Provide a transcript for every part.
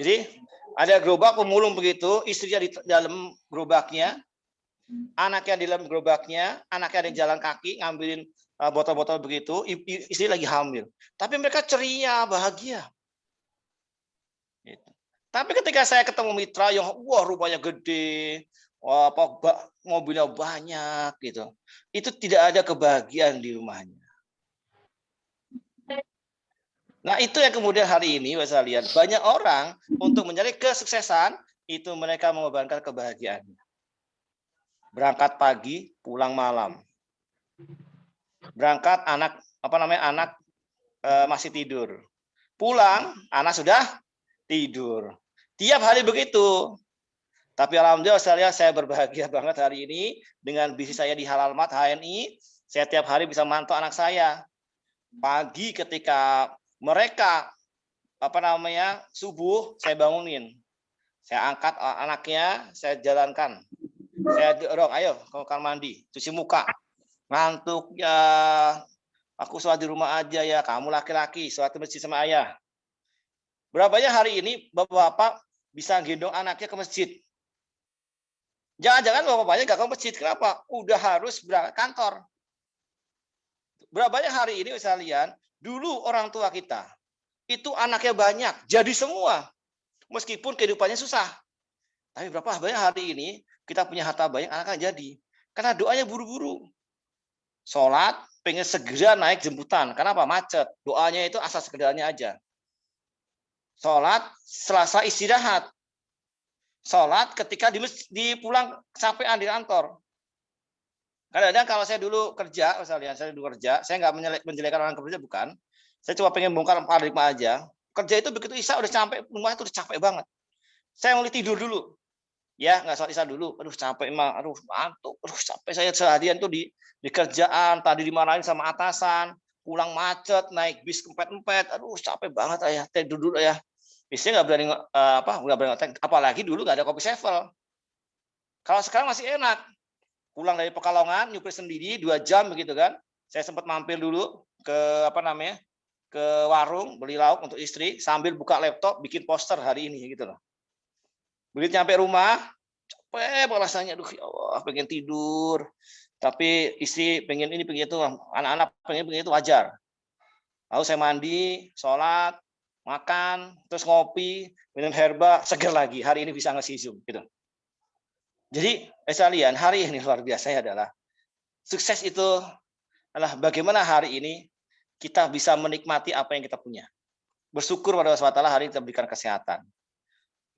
Jadi ada gerobak pemulung begitu, istrinya di dalam gerobaknya, anaknya di dalam gerobaknya, anaknya ada jalan kaki ngambilin botol-botol begitu, istri lagi hamil. Tapi mereka ceria, bahagia. Gitu. Tapi ketika saya ketemu mitra yang wah rumahnya gede, mobilnya banyak gitu, itu tidak ada kebahagiaan di rumahnya. Nah itu yang kemudian hari ini saya lihat banyak orang untuk mencari kesuksesan itu mereka mengorbankan kebahagiaannya. Berangkat pagi, pulang malam. Berangkat anak masih tidur. Pulang anak sudah tidur. Tiap hari begitu. Tapi alhamdulillah saya berbahagia banget hari ini dengan bisnis saya di Halal Mart HNI. Saya tiap hari bisa mantau anak saya. Pagi ketika mereka subuh, saya bangunin. Saya angkat anaknya, saya jalankan. Saya dorong, ayo ke kamar mandi, cuci muka. Ngantuk ya, aku sholat di rumah aja ya, kamu laki-laki, sholat di masjid sama ayah. Berapa banyak hari ini bapak-bapak bisa gendong anaknya ke masjid? Jangan-jangan bapak-bapaknya nggak ke masjid, kenapa? Udah harus berangkat kantor. Berapa banyak hari ini misalnya, dulu orang tua kita, itu anaknya banyak, jadi semua. Meskipun kehidupannya susah. Tapi berapa banyak hari ini, kita punya harta banyak, anaknya jadi. Karena doanya buru-buru. Sholat, pengen segera naik jemputan. Kenapa? Macet. Doanya itu asal sekedarnya aja. Sholat, selasa istirahat. Sholat ketika di pulang capean di kantor. Kadang-kadang kalau saya dulu kerja, misalnya saya dulu kerja, saya nggak menjelekkan orang kerja, bukan. Saya cuma pengen bongkar paradigma aja. Kerja itu begitu isya udah capek, rumah itu udah capek banget. Saya mau tidur dulu. Ya, nggak sholat isya dulu. Aduh, capek emang. Aduh, ngantuk. Aduh, capek saya seharian tuh di kerjaan, tadi dimarahin sama atasan, pulang macet, naik bis kempet-empet. Aduh, capek banget ayah. Tidur dulu ya. Biasanya nggak berani nggak berani ngetek. Apalagi dulu nggak ada kopi sevel. Kalau sekarang masih enak. Pulang dari Pekalongan, nyupir sendiri 2 jam begitu kan. Saya sempat mampir dulu ke ke warung beli lauk untuk istri sambil buka laptop bikin poster hari ini gitu loh. Begitu nyampe rumah, capek banget rasanya, aduh ya Allah, pengen tidur. Tapi istri pengen ini, pengen itu, anak-anak pengen itu wajar. Lalu saya mandi, sholat, makan, terus ngopi, minum herba, seger lagi. Hari ini bisa nge Zoom gitu. Jadi, sekalian, hari ini luar biasa adalah sukses itu adalah bagaimana hari ini kita bisa menikmati apa yang kita punya. Bersyukur pada Allah SWT hari ini kita berikan kesehatan.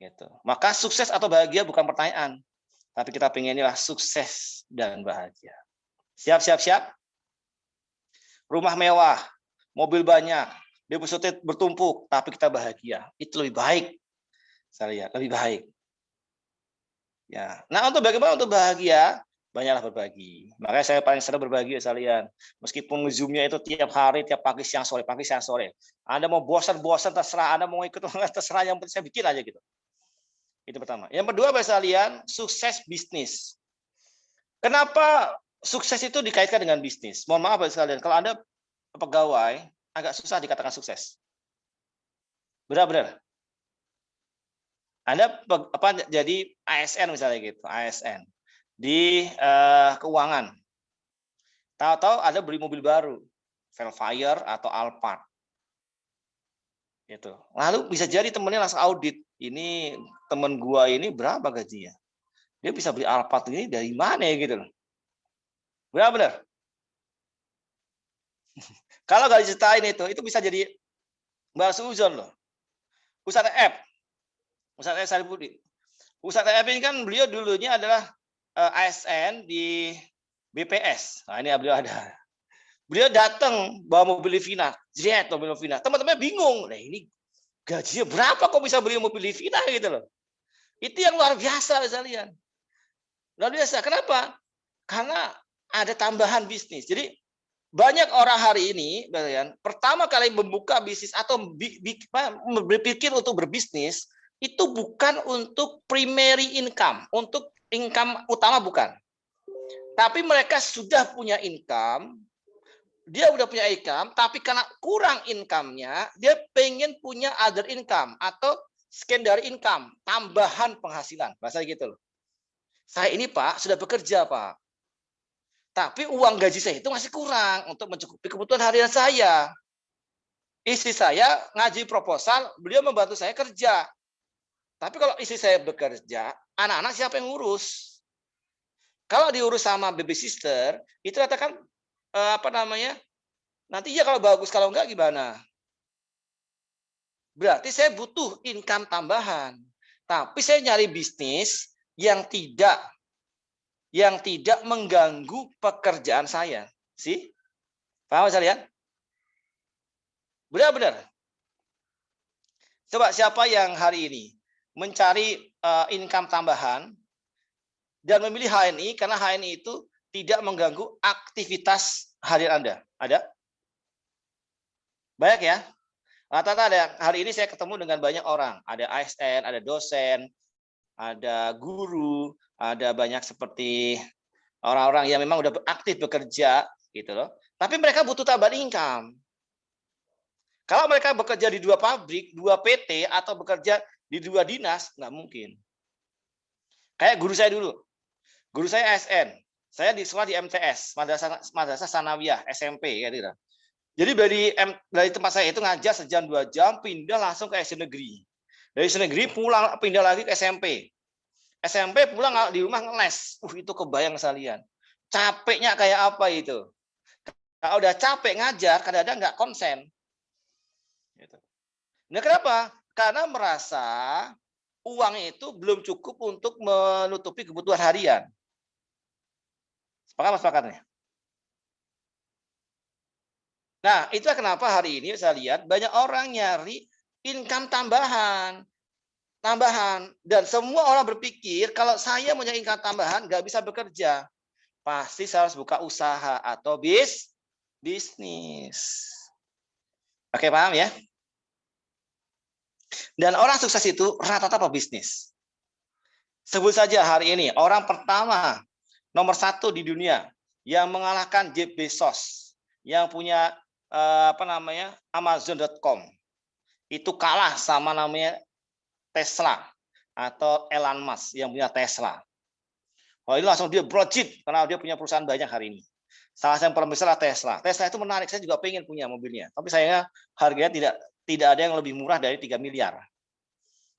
Gitu. Maka sukses atau bahagia bukan pertanyaan, tapi kita pengennya sukses dan bahagia. Siap. Rumah mewah, mobil banyak, depositnya bertumpuk, tapi kita bahagia. Itu lebih baik. Saya lihat lebih baik. Ya. Nah, bagaimana untuk bahagia? Banyaklah berbagi. Makanya saya paling senang berbagi sekalian. Meskipun Zoom-nya itu tiap hari, tiap pagi, siang, sore. Anda mau bosan terserah, Anda mau ikut terserah, yang penting saya bikin aja gitu. Itu pertama. Yang kedua, sekalian, sukses bisnis. Kenapa sukses itu dikaitkan dengan bisnis? Mohon maaf sekalian, kalau Anda pegawai agak susah dikatakan sukses. Benar-benar. Anda jadi ASN misalnya gitu, ASN di keuangan. Tahu-tahu Anda beli mobil baru, Velfire atau Alphard. Gitu. Lalu bisa jadi temennya langsung audit. Ini temen gua ini berapa gajinya? Dia bisa beli Alphard ini dari mana ya gitu loh. Benar-benar. Kalau nggak diceritain itu bisa jadi Mbak Suzon loh. Ustadz F. Ustadz F. Saripudi. Ustadz F ini kan beliau dulunya adalah ASN di BPS. Nah ini beliau ada. Beliau datang bawa mobil Livina. Mobil Livina. Teman-teman bingung. Nah ini gajinya berapa kok bisa beli mobil Livina gitu loh. Itu yang luar biasa sekalian. Luar biasa. Kenapa? Karena ada tambahan bisnis. Jadi banyak orang hari ini, pertama kali membuka bisnis atau berpikir untuk berbisnis, itu bukan untuk primary income, untuk income utama bukan. Tapi mereka sudah punya income, dia udah punya income, tapi karena kurang income-nya, dia pengen punya other income atau secondary income, tambahan penghasilan. Bahasa gitu loh. Saya ini Pak, sudah bekerja Pak. Tapi uang gaji saya itu masih kurang untuk mencukupi kebutuhan harian saya. Istri saya ngaji proposal, beliau membantu saya kerja. Tapi kalau istri saya bekerja, anak-anak siapa yang ngurus? Kalau diurus sama baby sister, itu katakan nanti ya kalau bagus, kalau enggak gimana? Berarti saya butuh income tambahan. Tapi saya nyari bisnis yang tidak mengganggu pekerjaan saya. Sih? Paham kalian? Benar-benar. Coba siapa yang hari ini mencari income tambahan dan memilih HNI karena HNI itu tidak mengganggu aktivitas harian Anda? Ada? Banyak ya? Rata-rata ada. Hari ini saya ketemu dengan banyak orang. Ada ASN, ada dosen, ada guru, ada banyak seperti orang-orang yang memang udah aktif bekerja gitu loh. Tapi mereka butuh tambahan income. Kalau mereka bekerja di 2 pabrik, 2 PT atau bekerja di 2 dinas, nggak mungkin. Kayak guru saya dulu. Guru saya ASN. Saya di sekolah di MTS, Madrasah Sanawiyah SMP gitu. Jadi dari tempat saya itu ngajar sejam 2 jam, pindah langsung ke SD negeri. Dari SD negeri pulang pindah lagi ke SMP. SMP pulang di rumah ngeles. Itu kebayang sekalian. Capeknya kayak apa itu? Kalau udah capek ngajar, kadang-kadang nggak konsen. Nah, kenapa? Karena merasa uang itu belum cukup untuk menutupi kebutuhan harian. Sepakatnya. Nah, itulah kenapa hari ini saya lihat banyak orang nyari income tambahan. Dan semua orang berpikir kalau saya punya income tambahan nggak bisa bekerja. Pasti saya harus buka usaha atau bisnis. Oke, paham ya? Dan orang sukses itu rata-rata pebisnis. Sebut saja hari ini orang pertama nomor 1 di dunia yang mengalahkan Jeff Bezos yang punya Amazon.com itu kalah sama namanya Tesla atau Elon Musk yang punya Tesla. Oh, ini langsung dia brojit karena dia punya perusahaan banyak hari ini. Salah satu yang paling besar Tesla. Tesla itu menarik, saya juga pengen punya mobilnya. Tapi sayangnya harganya tidak ada yang lebih murah dari 3 miliar.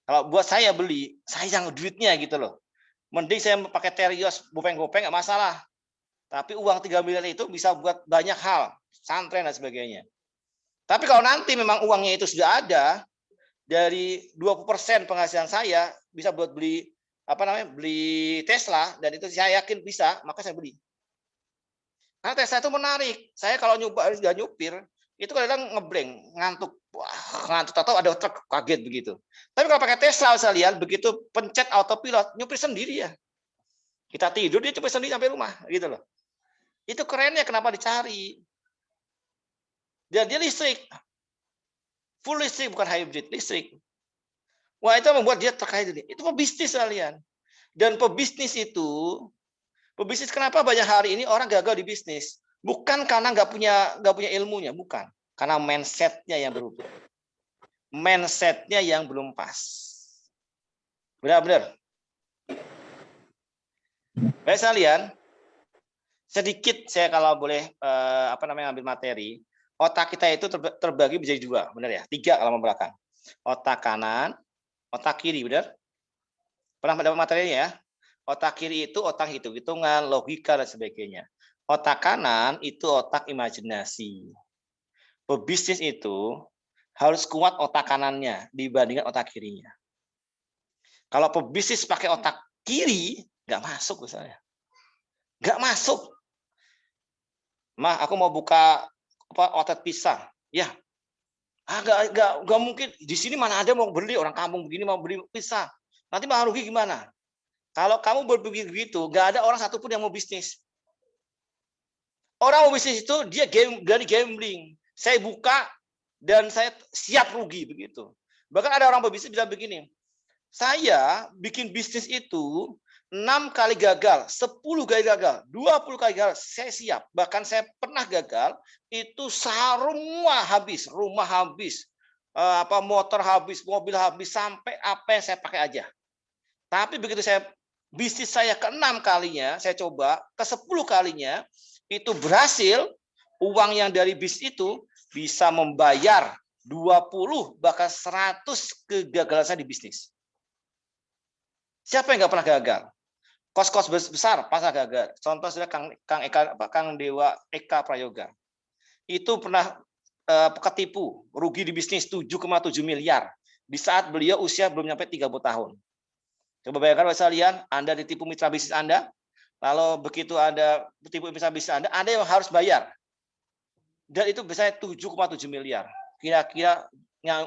Kalau buat saya beli, sayang duitnya gitu loh. Mending saya pakai Terios, gopeng-gopeng nggak masalah. Tapi uang 3 miliar itu bisa buat banyak hal, santren dan sebagainya. Tapi kalau nanti memang uangnya itu sudah ada, dari 20% penghasilan saya bisa buat beli beli Tesla, dan itu saya yakin bisa, maka saya beli. Karena Tesla itu menarik. Saya kalau nggak nyupir, itu kadang ngeblank, ngantuk. Wah, ngantuk atau ada truk, kaget begitu. Tapi kalau pakai Tesla saya lihat begitu pencet autopilot, nyupir sendiri ya. Kita tidur dia nyupir sendiri sampai rumah, gitu loh. Itu kerennya kenapa dicari. Dan dia listrik. Full listrik, bukan hybrid, listrik. Wah, itu membuat dia terkait ini. Itu pebisnis kalian. Dan pebisnis kenapa banyak hari ini orang gagal di bisnis? Bukan karena nggak punya ilmunya, bukan. Karena mindset-nya yang berubah. Mindset-nya yang belum pas. Benar-benar. Baik sekalian, sedikit saya kalau boleh ambil materi, otak kita itu terbagi menjadi 2, benar ya? 3 kalau belakang. Otak kanan, otak kiri, benar? Pernah dapat materinya ya? Otak kiri itu otak hitung-hitungan, logika dan sebagainya. Otak kanan itu otak imajinasi. Pebisnis itu harus kuat otak kanannya dibandingkan otak kirinya. Kalau pebisnis pakai otak kiri, nggak masuk misalnya. Nggak masuk. Mah, aku mau buka outlet pizza. Ya, nggak mungkin. Di sini mana ada mau beli, orang kampung begini mau beli pizza. Nanti malah rugi gimana? Kalau kamu berpikir begitu, nggak ada orang satupun yang mau bisnis. Orang mau bisnis itu dia dari gambling. Saya buka dan saya siap rugi begitu. Bahkan ada orang pebisnis bilang begini, saya bikin bisnis itu 6 kali gagal, 10 kali gagal, 20 kali gagal, saya siap. Bahkan saya pernah gagal, itu semua habis, rumah habis, motor habis, mobil habis, sampai apa yang saya pakai aja. Tapi begitu bisnis saya ke-6 kalinya, saya coba, ke-10 kalinya, itu berhasil, uang yang dari bisnis itu bisa membayar 20, bahkan 100 kegagalan saya di bisnis. Siapa yang nggak pernah gagal? Kos-kos besar pasti gagal. Contoh sudah Kang Dewa Eka Prayoga. Itu pernah ketipu, rugi di bisnis 7,7 miliar. Di saat beliau usia belum sampai 30 tahun. Coba bayangkan Bapak sekalian, Anda ditipu mitra bisnis Anda, lalu begitu Anda ditipu mitra bisnis Anda yang harus bayar. Dan itu biasanya 7,7 miliar. Kira-kira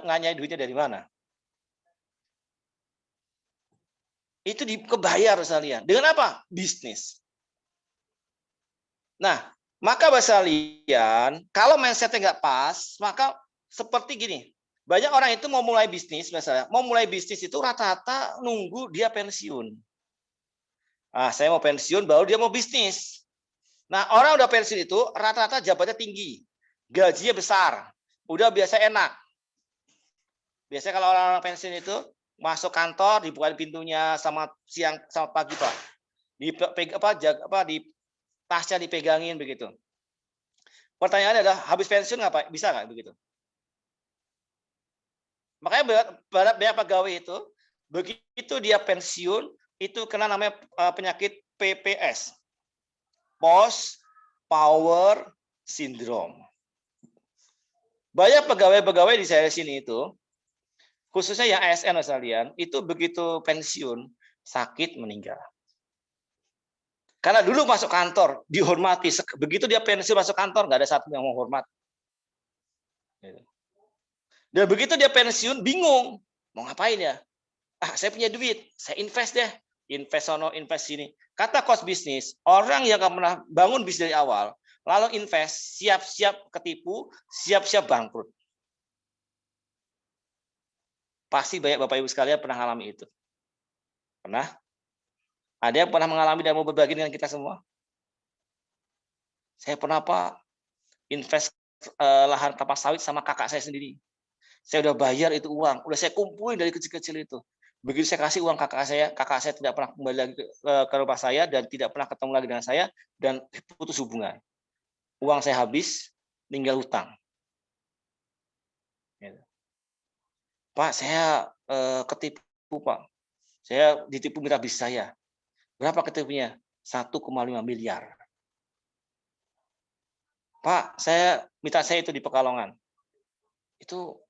nganyai duitnya dari mana? Itu kebayar sekalian. Dengan apa? Bisnis. Nah, maka Bapak sekalian, kalau mindsetnya nggak pas, maka seperti gini. Banyak orang itu mau mulai bisnis, misalnya, mau mulai bisnis itu rata-rata nunggu dia pensiun. Saya mau pensiun, baru dia mau bisnis. Nah, orang udah pensiun itu rata-rata jabatannya tinggi, gajinya besar, udah biasa enak. Biasanya kalau orang-orang pensiun itu masuk kantor, dibuka pintunya sama siang sama pagi, Pak. Di tasnya dipegangin begitu. Pertanyaannya adalah habis pensiun nggak, bisa nggak begitu? Makanya banyak pegawai itu begitu dia pensiun itu kena namanya penyakit PPS, Post Power Syndrome. Banyak pegawai-pegawai di saya sini itu, khususnya yang ASN sekalian, itu begitu pensiun sakit meninggal. Karena dulu masuk kantor dihormati, begitu dia pensiun masuk kantor nggak ada satu yang menghormat. Dan begitu dia pensiun bingung mau ngapain ya? Saya punya duit, saya invest deh, invest sono, invest sini. Kata coach bisnis, orang yang nggak pernah bangun bisnis dari awal, lalu invest, siap-siap ketipu, siap-siap bangkrut. Pasti banyak Bapak Ibu sekalian pernah mengalami itu. Pernah? Ada yang pernah mengalami dan mau berbagi dengan kita semua? Saya pernah, Pak, invest lahan kelapa sawit sama kakak saya sendiri. Saya udah bayar itu uang, udah saya kumpulin dari kecil-kecil itu. Begitu saya kasih uang kakak saya tidak pernah kembali lagi ke rumah saya dan tidak pernah ketemu lagi dengan saya dan putus hubungan. Uang saya habis, tinggal hutang. Pak, saya ketipu, Pak. Saya ditipu mitra bisnis saya. Berapa ketipunya? 1,5 miliar. Pak, mitra saya itu di Pekalongan. Itu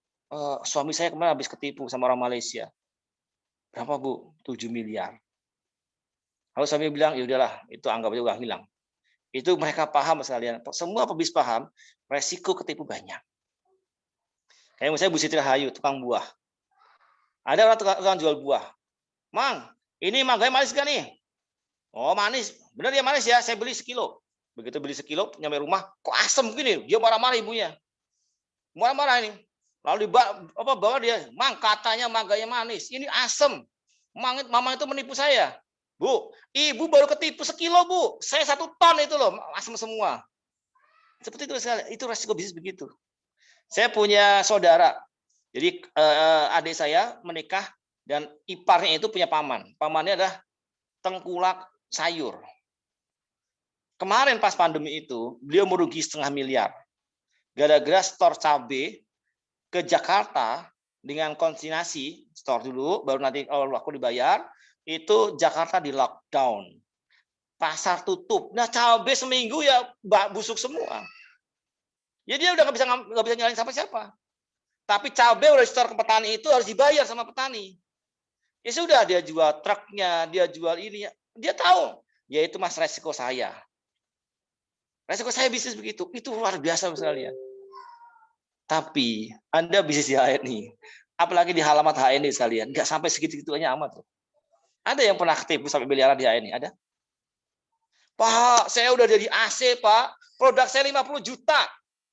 suami saya kemarin habis ketipu sama orang Malaysia. Berapa, Bu? 7 miliar. Lalu suami bilang, ya udahlah, itu anggap aja udah hilang. Itu mereka paham sekalian. Semua pebisnis paham, resiko ketipu banyak. Kayak misalnya Bu Siti Rahayu, tukang buah. Ada orang tukang jual buah. Mang, ini mangganya manis gak nih? Oh, manis. Bener ya manis ya, saya beli sekilo. Begitu beli sekilo, nyampe rumah, kok asem gini? Dia marah-marah ibunya. Marah-marah ini. Lalu bawa dia, Mang, katanya mangganya manis. Ini asem. Mama itu menipu saya. Bu, ibu baru ketipu sekilo, Bu. Saya 1 ton itu loh, asem semua. Seperti itu, itu resiko bisnis begitu. Saya punya saudara. Jadi adik saya menikah dan iparnya itu punya paman. Pamannya adalah tengkulak sayur. Kemarin pas pandemi itu, beliau merugi 0,5 miliar. Gara-gara stor cabai ke Jakarta dengan konsinyasi, store dulu, baru nanti kalau aku dibayar, itu Jakarta di lockdown. Pasar tutup. Nah, cabai seminggu ya busuk semua. Ya dia udah nggak bisa nyalain siapa-siapa. Tapi cabai udah store ke petani itu harus dibayar sama petani. Ya sudah, dia jual truknya, dia jual ini, dia tahu. Ya itu mas resiko saya. Resiko saya bisnis begitu, itu luar biasa sekali ya. Tapi Anda bisnis di HNI, apalagi di halaman HNI sekalian, nggak sampai segitu-gitunya amat. Ada yang pernah ketipu sampai miliaran di HNI? Ada? Pak, saya udah jadi AC, Pak. Produk saya 50 juta.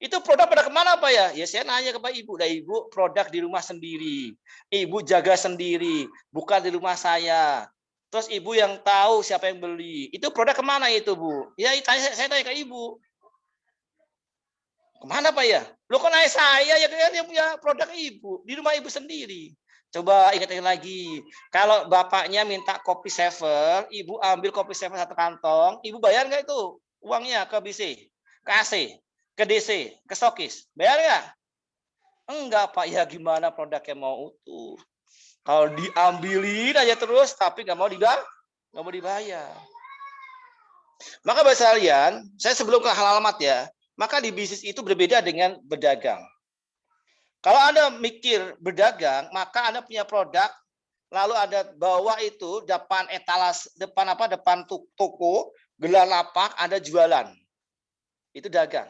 Itu produk pada kemana, Pak ya? Ya saya nanya ke Pak Ibu. Nah, Ibu produk di rumah sendiri. Ibu jaga sendiri, bukan di rumah saya. Terus Ibu yang tahu siapa yang beli. Itu produk kemana itu, Bu? Ya saya tanya ke Ibu. Kemana Pak ya? Lo kan ayah saya ya kan yang punya produk ibu di rumah ibu sendiri. Coba ingat-ingat lagi. Kalau bapaknya minta kopi seven, ibu ambil kopi seven satu kantong, ibu bayar nggak itu uangnya ke BC, ke AC, ke DC, ke stokis? Bayar nggak? Enggak Pak, ya gimana produknya mau utuh? Kalau diambilin aja terus, tapi nggak mau dibayar. Maka bahasa kalian, saya sebelum ke alamat ya, maka di bisnis itu berbeda dengan berdagang. Kalau Anda mikir berdagang, maka Anda punya produk, lalu Anda bawa itu depan etalas, depan toko, gelar lapak, Anda jualan. Itu dagang.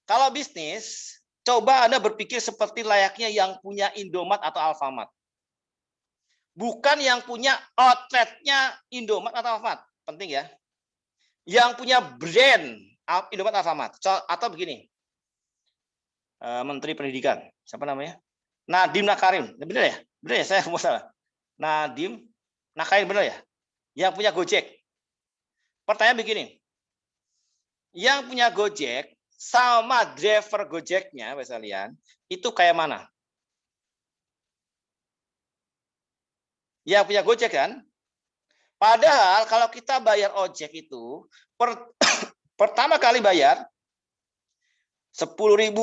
Kalau bisnis, coba Anda berpikir seperti layaknya yang punya Indomaret atau Alfamart. Bukan yang punya outletnya Indomaret atau Alfamart. Penting ya. Yang punya brand Indomaret Alfamart. Atau begini, Menteri Pendidikan, siapa namanya? Nadiem Makarim, benar ya? Benar ya? Saya mau salah. Nadiem Makarim benar ya? Yang punya Gojek. Pertanyaan begini, yang punya Gojek sama driver Gojeknya, bahasa kalian, itu kayak mana? Yang punya Gojek kan? Padahal kalau kita bayar ojek itu pertama kali bayar 10.000.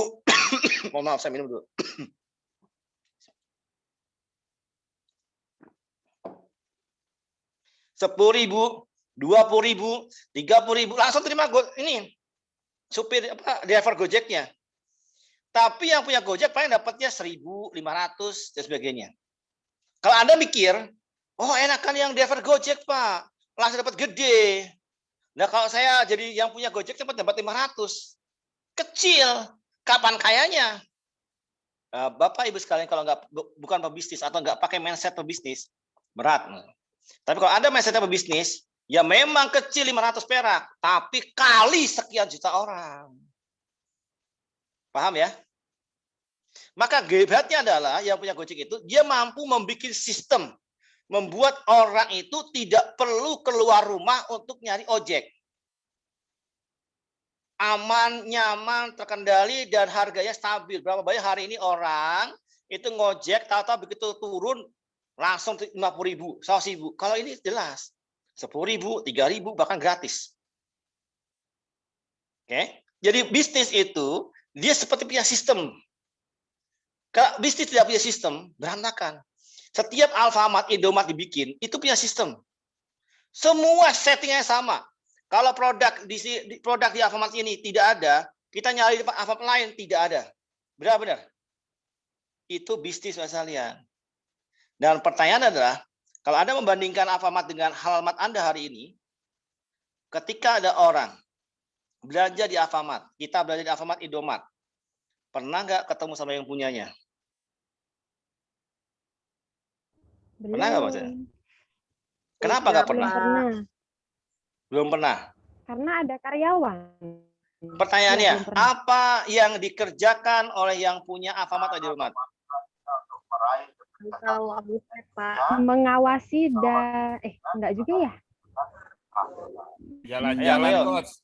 Mohon maaf, saya minum dulu. 10.000, 20.000, 30.000 langsung terima ini supir driver Gojeknya. Tapi yang punya Gojek paling dapatnya 1.500 dan sebagainya. Kalau Anda mikir, oh enakan yang driver Gojek Pak, langsung dapat gede. Nah kalau saya jadi yang punya Gojek cepat dapat 500, kecil. Kapan kayanya? Bapak Ibu sekalian, kalau bukan pebisnis atau nggak pakai mindset pebisnis, berat. Tapi kalau Anda mindset pebisnis, ya memang kecil 500 perak, tapi kali sekian juta orang. Paham ya? Maka hebatnya adalah yang punya Gojek itu, dia mampu membuat sistem, membuat orang itu tidak perlu keluar rumah untuk nyari ojek. Aman, nyaman, terkendali, dan harganya stabil. Berapa banyak hari ini orang itu ngojek, tahu-tahu begitu turun, langsung 50.000, 100.000. Kalau ini jelas, 10.000, 3.000, bahkan gratis. Oke, jadi bisnis itu, dia seperti punya sistem. Kalau bisnis tidak punya sistem, berantakan. Setiap Alfamart, Indomaret dibikin, itu punya sistem. Semua settingnya sama. Kalau produk di Alfamart ini tidak ada, kita nyari di Alfamart lain tidak ada. Benar-benar. Itu bisnis Mas kalian. Dan pertanyaan adalah, kalau Anda membandingkan Alfamart dengan Alfamart Anda hari ini, ketika ada orang belanja di Alfamart, kita belanja di Alfamart Indomaret, pernah nggak ketemu sama yang punyanya? Pernah nggak Mas? Kenapa nggak pernah? Belum pernah. Karena ada karyawan. Pertanyaannya, apa yang dikerjakan oleh yang punya Alfamart atau Indomaret? Mengawasi enggak juga ya? Jalan-jalan, Bos.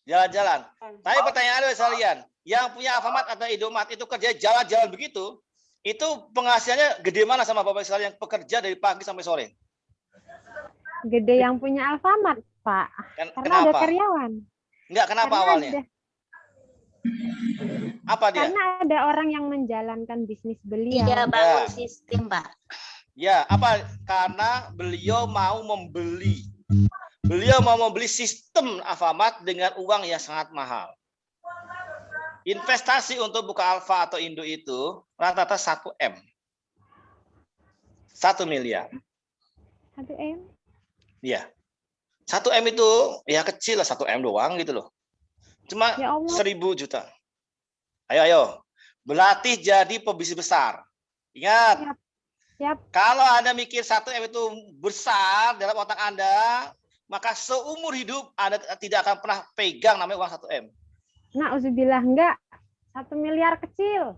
Jalan-jalan. Tapi pertanyaan kalian, yang punya Alfamart atau Indomaret itu kerja jalan-jalan begitu, itu penghasilannya gede mana sama Bapak sekalian yang bekerja dari pagi sampai sore? Gede yang punya Alfamart, Pak. Karena kenapa? Ada karyawan. Enggak, kenapa Karena awalnya? Apa dia? Karena ada orang yang menjalankan bisnis beliau. Dia bangun sistem, Pak. Ya, apa? Karena beliau mau membeli. Beliau mau membeli sistem Alfamart dengan uang yang sangat mahal. Investasi untuk buka Alfa atau Indo itu rata-rata 1 M. 1 miliar. 1 M? Iya. 1 M itu ya kecil lah, 1 M doang gitu loh. Cuma Ya 1.000 juta. Ayo. Berlatih jadi pebisnis besar. Ingat. Siap. Kalau Anda mikir 1 M itu besar dalam otak Anda, maka seumur hidup Anda tidak akan pernah pegang namanya uang 1 M. Na'udzubillah, enggak. 1 miliar kecil.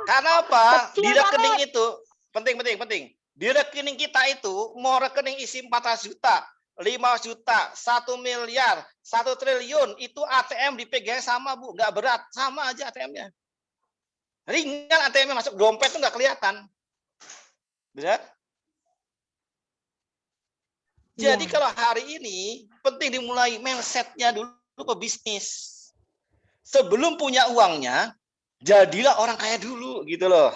Karena apa? Kecil Di rekening banget. itu, penting. Di rekening kita itu, mau rekening isi 400 juta, 5 juta, 1 miliar, 1 triliun, itu ATM dipegang sama, Bu. Nggak berat, sama aja ATM-nya. Ringan ATM-nya, masuk dompet itu nggak kelihatan. Benar? Jadi Iya. kalau hari ini, penting dimulai mindset-nya dulu pebisnis. Sebelum punya uangnya, jadilah orang kaya dulu, gitu loh.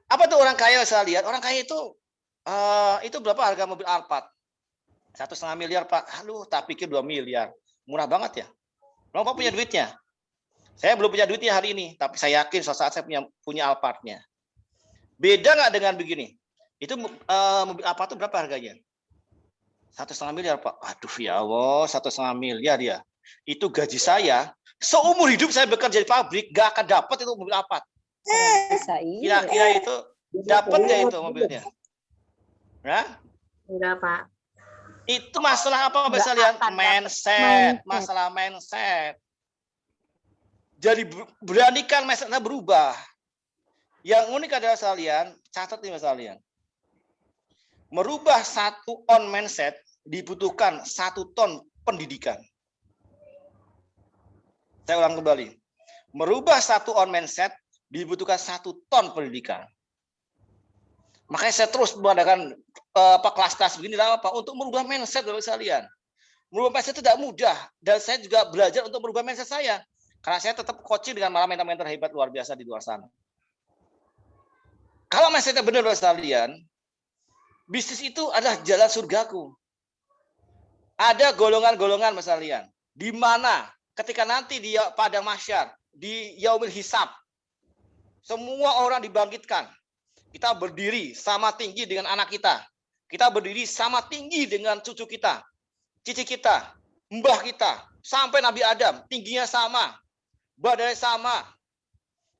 Apa tuh orang kaya? Saya lihat, orang kaya itu berapa harga mobil Alphard? 1,5 miliar, Pak. Aduh, tak pikir 2 miliar. Murah banget ya. Bapak punya duitnya. Saya belum punya duitnya hari ini, tapi saya yakin suatu saat saya punya Alphard-nya. Beda nggak dengan begini? Itu mobil Alphard itu berapa harganya? 1,5 miliar, Pak. Aduh ya Allah, 1,5 miliar ya. Itu gaji saya. Seumur hidup saya bekerja di pabrik, nggak akan dapat itu mobil Alphard. Bisa Kira-kira itu dapat nggak itu mobilnya? Ya? Enggak, Pak. Itu masalah apa, Mbak Salian? Mindset, masalah mindset. Jadi beranikan mindsetnya berubah. Yang unik adalah Salian, catat nih Mbak Salian. Merubah satu on mindset dibutuhkan 1 ton pendidikan. Saya ulang kembali. Merubah satu on mindset dibutuhkan 1 ton pendidikan. Makanya saya terus mengadakan kelas-kelas begini apa untuk merubah mindset Bapak sekalian. Merubah mindset itu tidak mudah dan saya juga belajar untuk merubah mindset saya. Karena saya tetap coaching dengan malah mentor-mentor hebat luar biasa di luar sana. Kalau mindsetnya benar Bapak sekalian, bisnis itu adalah jalan surgaku. Ada golongan-golongan Bapak sekalian, di mana ketika nanti di padang mahsyar, di yaumil hisab, semua orang dibangkitkan. Kita berdiri sama tinggi dengan anak kita. Kita berdiri sama tinggi dengan cucu kita, cici kita, mbah kita, sampai Nabi Adam, tingginya sama, badannya sama.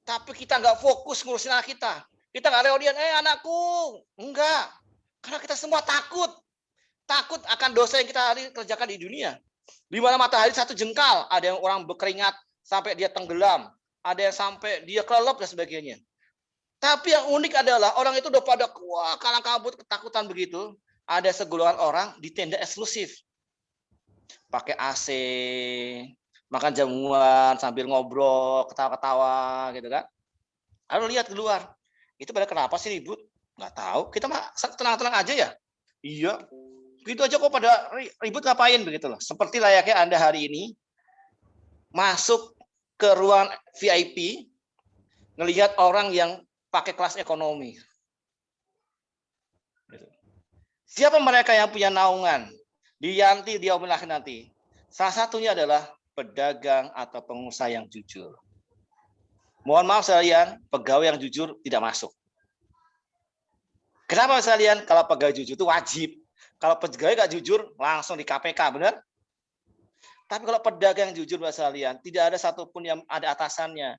Tapi kita nggak fokus ngurusin anak kita. Kita nggak reunian, anakku. Enggak. Karena kita semua takut. Takut akan dosa yang kita kerjakan di dunia. Di mana matahari 1 jengkal, ada yang orang berkeringat sampai dia tenggelam, ada yang sampai dia kelelep dan sebagainya. Tapi yang unik adalah orang itu udah pada kalang kabut ketakutan begitu. Ada segolongan orang di tenda eksklusif. Pakai AC, makan jamuan sambil ngobrol, ketawa-ketawa gitu kan. Lalu lihat keluar. Itu pada kenapa sih ribut? Nggak tahu. Kita mah tenang-tenang aja ya. Iya. Gitu aja kok pada ribut ngapain begitu loh. Seperti layaknya Anda hari ini masuk ke ruang VIP, ngelihat orang yang pakai kelas ekonomi. Siapa mereka yang punya naungan? Diyanti dia nanti. Salah satunya adalah pedagang atau pengusaha yang jujur. Mohon maaf sekalian, pegawai yang jujur tidak masuk. Kenapa sekalian? Kalau pegawai jujur itu wajib. Kalau pegawai nggak jujur, langsung di KPK, benar? Tapi kalau pedagang yang jujur sekalian, tidak ada satupun yang ada atasannya.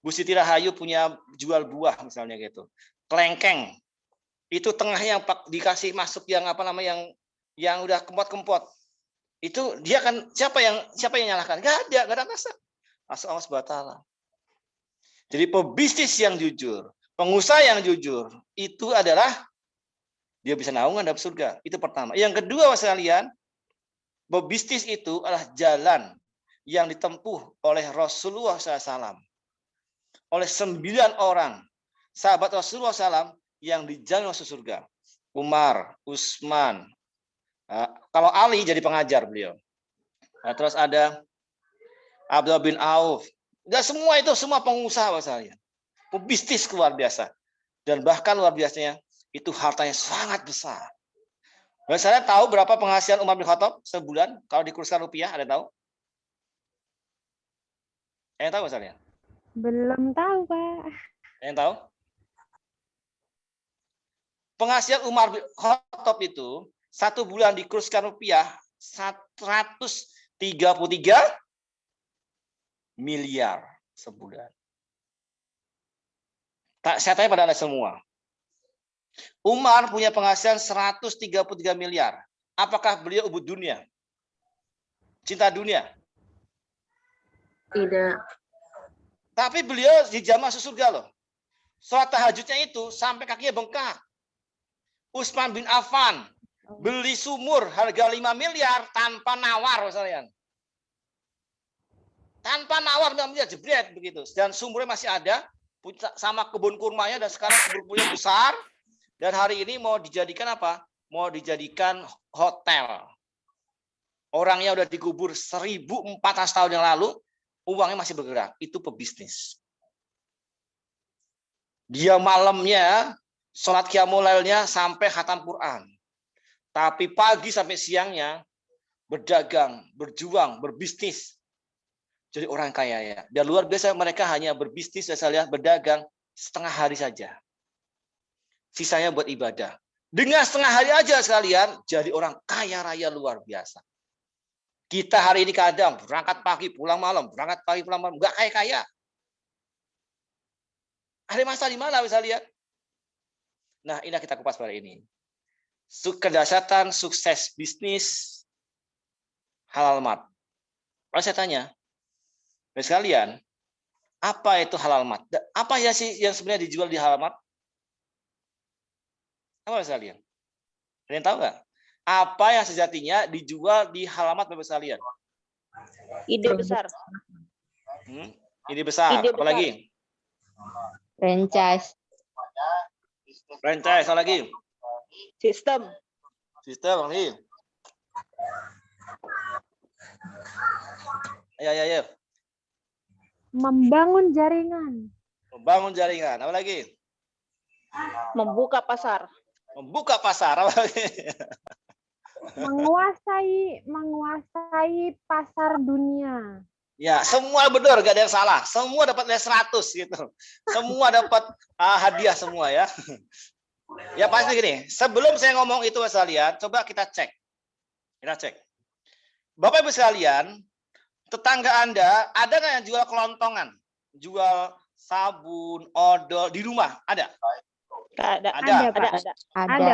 Bu Siti Rahayu punya jual buah misalnya gitu. Kelengkeng. Itu tengahnya yang dikasih masuk yang apa namanya yang udah kempot-kempot. Itu dia kan siapa yang nyalahkan? Enggak ada atasan. Masuk Allah Subhanahu wa taala. Jadi pebisnis yang jujur, pengusaha yang jujur itu adalah dia bisa naungan dalam surga. Itu pertama. Yang kedua sekalian, pebisnis itu adalah jalan yang ditempuh oleh Rasulullah SAW. Oleh 9 orang sahabat Rasulullah SAW yang dijamin masuk surga. Umar, Utsman, kalau Ali jadi pengajar beliau. Terus ada Abdullah bin Auf. Dan semua itu semua pengusaha saya. Pebisnis luar biasa. Dan bahkan luar biasanya itu hartanya sangat besar. Dan saya tahu berapa penghasilan Umar bin Khattab sebulan kalau dikurskan rupiah, ada tahu? Yang tahu misalnya? Belum tahu, Pak. Yang tahu? Penghasilan Umar bin Khattab itu 1 bulan dikurskan rupiah 133 miliar sebulan. Saya tanya pada Anda semua. Umar punya penghasilan 133 miliar. Apakah beliau ubud dunia? Cinta dunia? Tidak. Tapi beliau dijamin masuk surga loh. Sholat tahajudnya itu sampai kakinya bengkak. Utsman bin Affan Beli sumur harga 5 miliar tanpa nawar misalnya. Tanpa nawar 5 miliar jebret begitu. Dan sumurnya masih ada sama kebun kurmanya dan sekarang kebun kurmanya besar dan hari ini mau dijadikan apa? Mau dijadikan hotel. Orangnya udah dikubur 1.400 tahun yang lalu, uangnya masih bergerak. Itu pebisnis. Dia malamnya sholat qiyamul lailnya sampai khatam Quran. Tapi pagi sampai siangnya berdagang, berjuang, berbisnis. Jadi orang kaya ya. Dan luar biasa mereka hanya berbisnis, saya lihat berdagang setengah hari saja. Sisanya buat ibadah. Dengan setengah hari aja sekalian, jadi orang kaya raya luar biasa. Kita hari ini kadang berangkat pagi, pulang malam, berangkat pagi, pulang malam. Nggak kaya-kaya. Ada masalah di mana bisa lihat? Nah, ini kita kupas pada ini. Kedahsyatan sukses bisnis halal mart. Kalau saya tanya, sekalian, apa itu halal mart? Apa ya sih yang sebenarnya dijual di halal mart? Apa sekalian? Kalian tahu nggak? Apa yang sejatinya dijual di halal mart, Bapak sekalian? Ide besar. Ide besar. Apalagi? Franchise. Franchise, apa lagi? Sistem. Sistem lagi. Ayo. Membangun jaringan. Membangun jaringan. Apa lagi? Membuka pasar. Membuka pasar. Apa lagi? Menguasai pasar dunia. Ya, semua benar, gak ada yang salah. Semua dapat nilai 100 gitu. Semua dapat hadiah semua ya. Ya pasti gini, sebelum saya ngomong itu sekalian, coba kita cek. Bapak Ibu sekalian, tetangga Anda ada nggak yang jual kelontongan? Jual sabun, odol di rumah? Ada? Ada,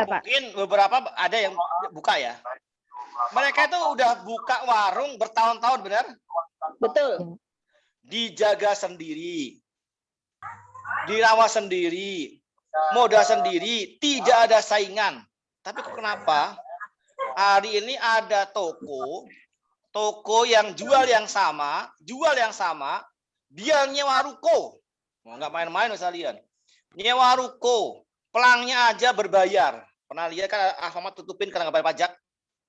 Pak. Mungkin beberapa ada yang buka ya. Mereka itu udah buka warung bertahun-tahun, benar? Betul. Dijaga sendiri. Dirawat sendiri. Modal sendiri, tidak ada saingan. Tapi kok kenapa hari ini ada toko yang jual yang sama, dia nyewa ruko. Nggak main-main sekalian. Nyewa ruko, pelangnya aja berbayar. Pernah lihat kan Alfamart tutupin karena nggak bayar pajak?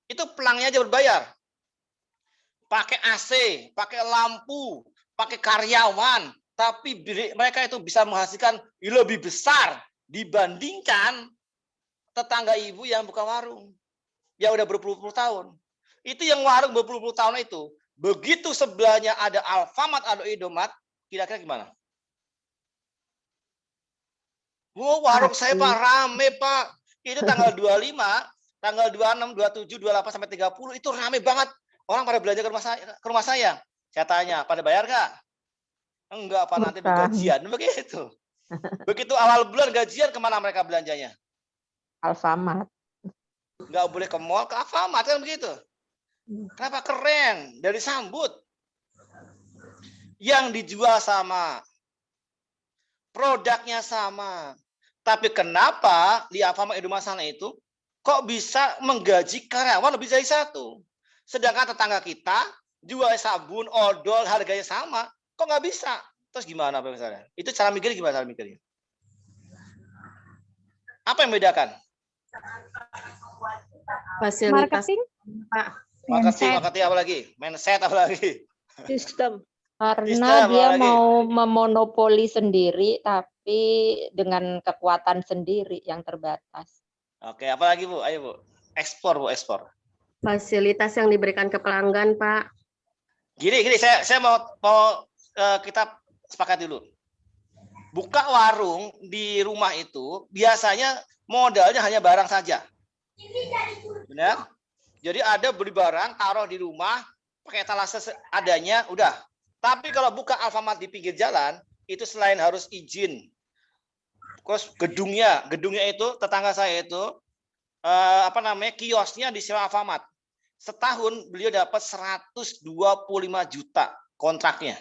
Itu pelangnya aja berbayar. Pakai AC, pakai lampu, pakai karyawan, tapi mereka itu bisa menghasilkan lebih besar dibandingkan tetangga ibu yang buka warung. Yang udah berpuluh-puluh tahun. Itu yang warung berpuluh-puluh tahun itu. Begitu sebelahnya ada Alfamart atau Indomaret, kira-kira gimana? Warung saya Pak rame Pak. Itu tanggal 25, tanggal 26, 27, 28 sampai 30 itu rame banget. Orang pada belanja ke rumah saya. Saya tanya, pada bayar nggak? Enggak, Pak, nanti gajian. Begitu. Begitu awal bulan gajian, kemana mereka belanjanya? Alfamart. Nggak boleh ke mall, ke Alfamart kan begitu. Kenapa? Keren, dari sambut. Yang dijual sama, produknya sama. Tapi kenapa di Alfamart Indomaret sana itu kok bisa menggaji karyawan lebih dari satu? Sedangkan tetangga kita jual sabun, odol, harganya sama, kok nggak bisa? Terus gimana Pak misalnya? Itu cara mikirnya gimana cara mikirnya? Apa yang membedakan? Fasilitas. Marketing? Marketing apa lagi? Mindset apa lagi? Sistem. Karena dia apalagi? mau memonopoli sendiri, tapi dengan kekuatan sendiri yang terbatas. Oke, apa lagi Bu? Ayo Bu. Ekspor Bu, ekspor. Fasilitas yang diberikan ke pelanggan, Pak. Gini, saya mau kita sepakat dulu. Buka warung di rumah itu biasanya modalnya hanya barang saja. Benar? Jadi ada beli barang, taruh di rumah, pakai etalase adanya, udah. Tapi kalau buka Alfamart di pinggir jalan, itu selain harus izin, terus gedungnya itu tetangga saya itu kiosnya di sewa Alfamart. Setahun beliau dapat 125 juta kontraknya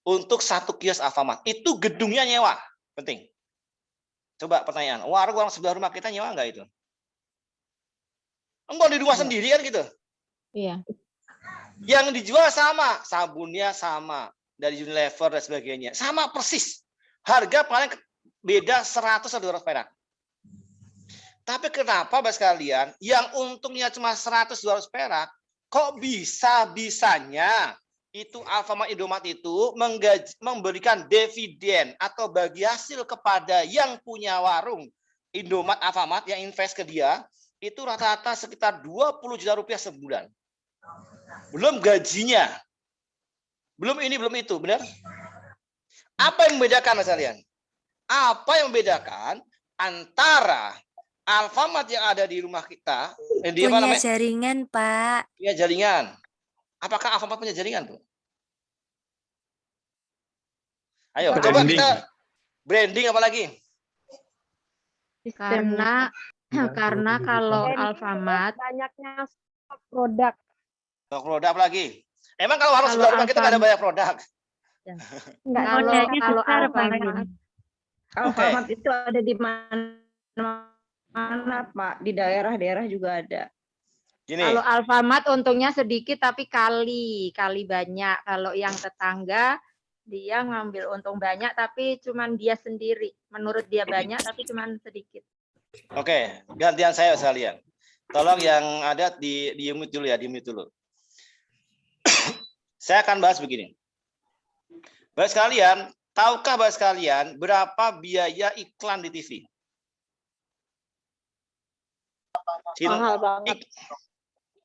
untuk satu kios Alfamart. Itu gedungnya nyewa, penting. Coba pertanyaan, warung sebelah rumah kita nyewa nggak itu? Enggak di rumah sendiri kan gitu. Iya. Yang dijual sama, sabunnya sama, dari Unilever dan sebagainya. Sama persis. Harga paling beda 100 atau 200 perak. Tapi kenapa Bapak sekalian, yang untungnya cuma 100-200 perak, kok bisa-bisanya itu Alfamart Indomaret itu memberikan dividen atau bagi hasil kepada yang punya warung Indomaret Alfamart yang invest ke dia, itu rata-rata sekitar 20 juta rupiah sebulan. Belum gajinya. Belum ini, belum itu, benar? Apa yang membedakan Mas kalian? Apa yang membedakan antara Alfamart yang ada di rumah kita, dia apa Punya namanya? jaringan, Pak. Punya jaringan. Apakah Alfamart punya jaringan, Bu? Ayo, Pak. coba Branding. kita branding apa lagi? Karena kalau Branding Alfamart, banyaknya stok produk. Stok produk apa lagi? Emang kalau warung Kalau sebelah rumah kita nggak ada Alfamart- banyak produk? Enggak kalau Alfamart, Alfamart itu ada di mana Pak? Di daerah-daerah juga ada. Gini, Kalau Alfamart untungnya sedikit tapi kali banyak. Kalau yang tetangga dia ngambil untung banyak tapi cuman dia sendiri. Menurut dia banyak tapi cuman sedikit. oke, gantian saya sekalian. Tolong yang ada di mute dulu ya, di mute dulu. Saya akan bahas begini. Bapak sekalian, tahukah Bapak sekalian berapa biaya iklan di TV? Mahal banget.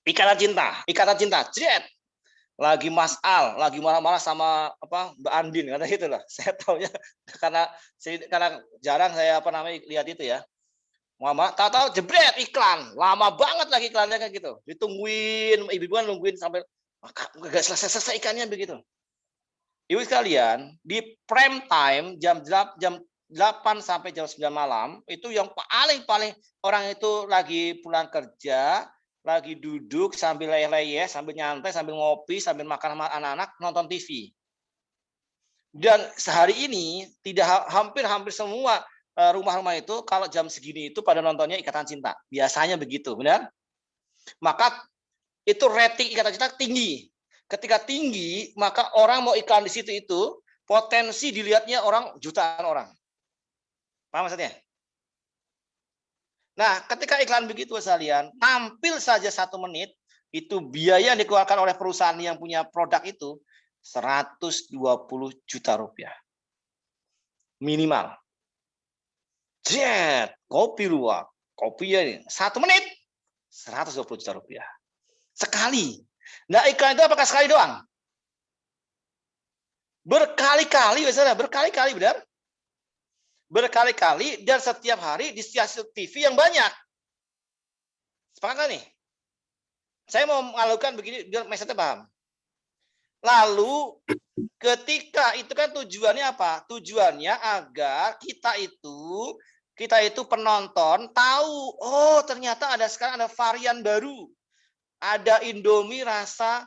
Ikatan cinta, jet. Lagi Mas Al, lagi marah-marah sama Mbak Andin, kata gitu lah. Saya taunya karena jarang saya lihat itu ya. Mama, tahu-tahu jebret iklan, lama banget lagi iklannya kayak gitu. Ditungguin, ibu-ibu kan nungguin sampai nggak selesai ikannya begitu. Ibu sekalian, di prime time jam 8 sampai jam 9 malam itu yang paling orang itu lagi pulang kerja, lagi duduk sambil leyeh-leyeh, sambil nyantai, sambil ngopi, sambil makan sama anak-anak, nonton TV. Dan sehari ini hampir semua rumah-rumah itu kalau jam segini itu pada nontonnya Ikatan Cinta. Biasanya begitu, benar? Maka itu rating Ikatan Cinta tinggi. Ketika tinggi, maka orang mau iklan di situ itu potensi dilihatnya orang jutaan orang. Paham maksudnya? Nah, ketika iklan begitu sekalian, tampil saja 1 menit, itu biaya yang dikeluarkan oleh perusahaan yang punya produk itu 120 juta rupiah. Minimal. Jet, kopi luwak. Kopinya ini 1 menit 120 juta rupiah. Sekali. Nah, iklan itu apakah sekali doang? Berkali-kali, misalnya, berkali-kali, benar? Berkali-kali dan setiap hari di stasiun TV yang banyak. Sepakat nih? Saya mau melakukan begini biar maksudnya paham. Lalu ketika itu kan tujuannya apa? Tujuannya agar kita itu penonton tahu, oh ternyata sekarang ada varian baru. Ada Indomie rasa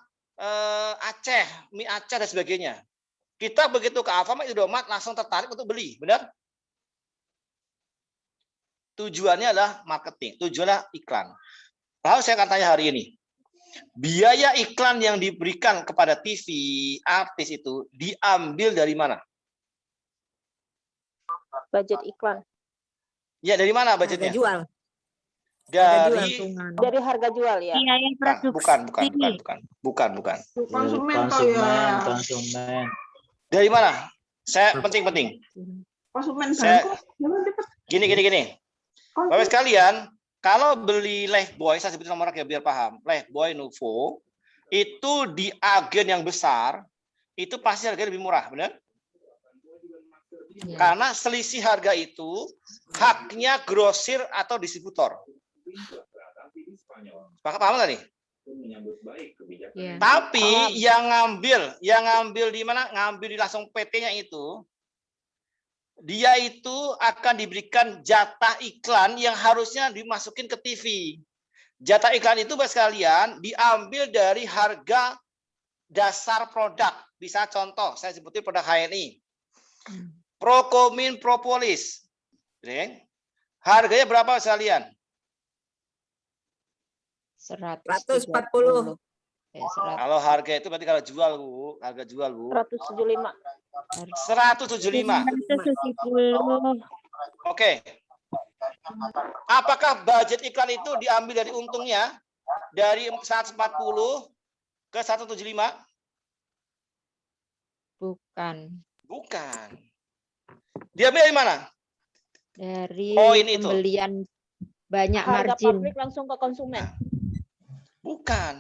Aceh, mie Aceh dan sebagainya. Kita begitu ke Alfamart, Indomaret langsung tertarik untuk beli, benar? Tujuannya adalah marketing, tujuannya iklan. Lalu saya akan tanya hari ini, biaya iklan yang diberikan kepada TV artis itu diambil dari mana? Budget iklan. Ya dari mana budgetnya? Harga jual. Dari harga jual ya. Biaya produksi. Bukan. Konsumen. Dari mana? Saya penting. Konsumen Gini. Bapak sekalian, kalau beli Lifebuoy, saya sebutin nomornya biar paham. Lifebuoy Nuvo itu di agen yang besar itu pasti harganya lebih murah, benar? Ya. Karena selisih harga itu haknya grosir atau distributor. Paham nggak nih? Ya. Tapi yang ngambil di mana? Ngambil di langsung PT-nya itu, dia itu akan diberikan jatah iklan yang harusnya dimasukin ke TV. Jatah iklan itu Bapak sekalian diambil dari harga dasar produk. Bisa contoh, saya sebutin produk HNI. Procomin Propolis. Harganya berapa sekalian? 140. Kalau harga itu berarti kalau jual, Bu, harga jual, Bu. 175. 175. 170. Oke. Apakah budget iklan itu diambil dari untungnya dari 140 ke 175? Bukan. Bukan. Diambil dari mana? Dari Poin itu. pembelian banyak Harga margin. pabrik langsung ke konsumen. Bukan.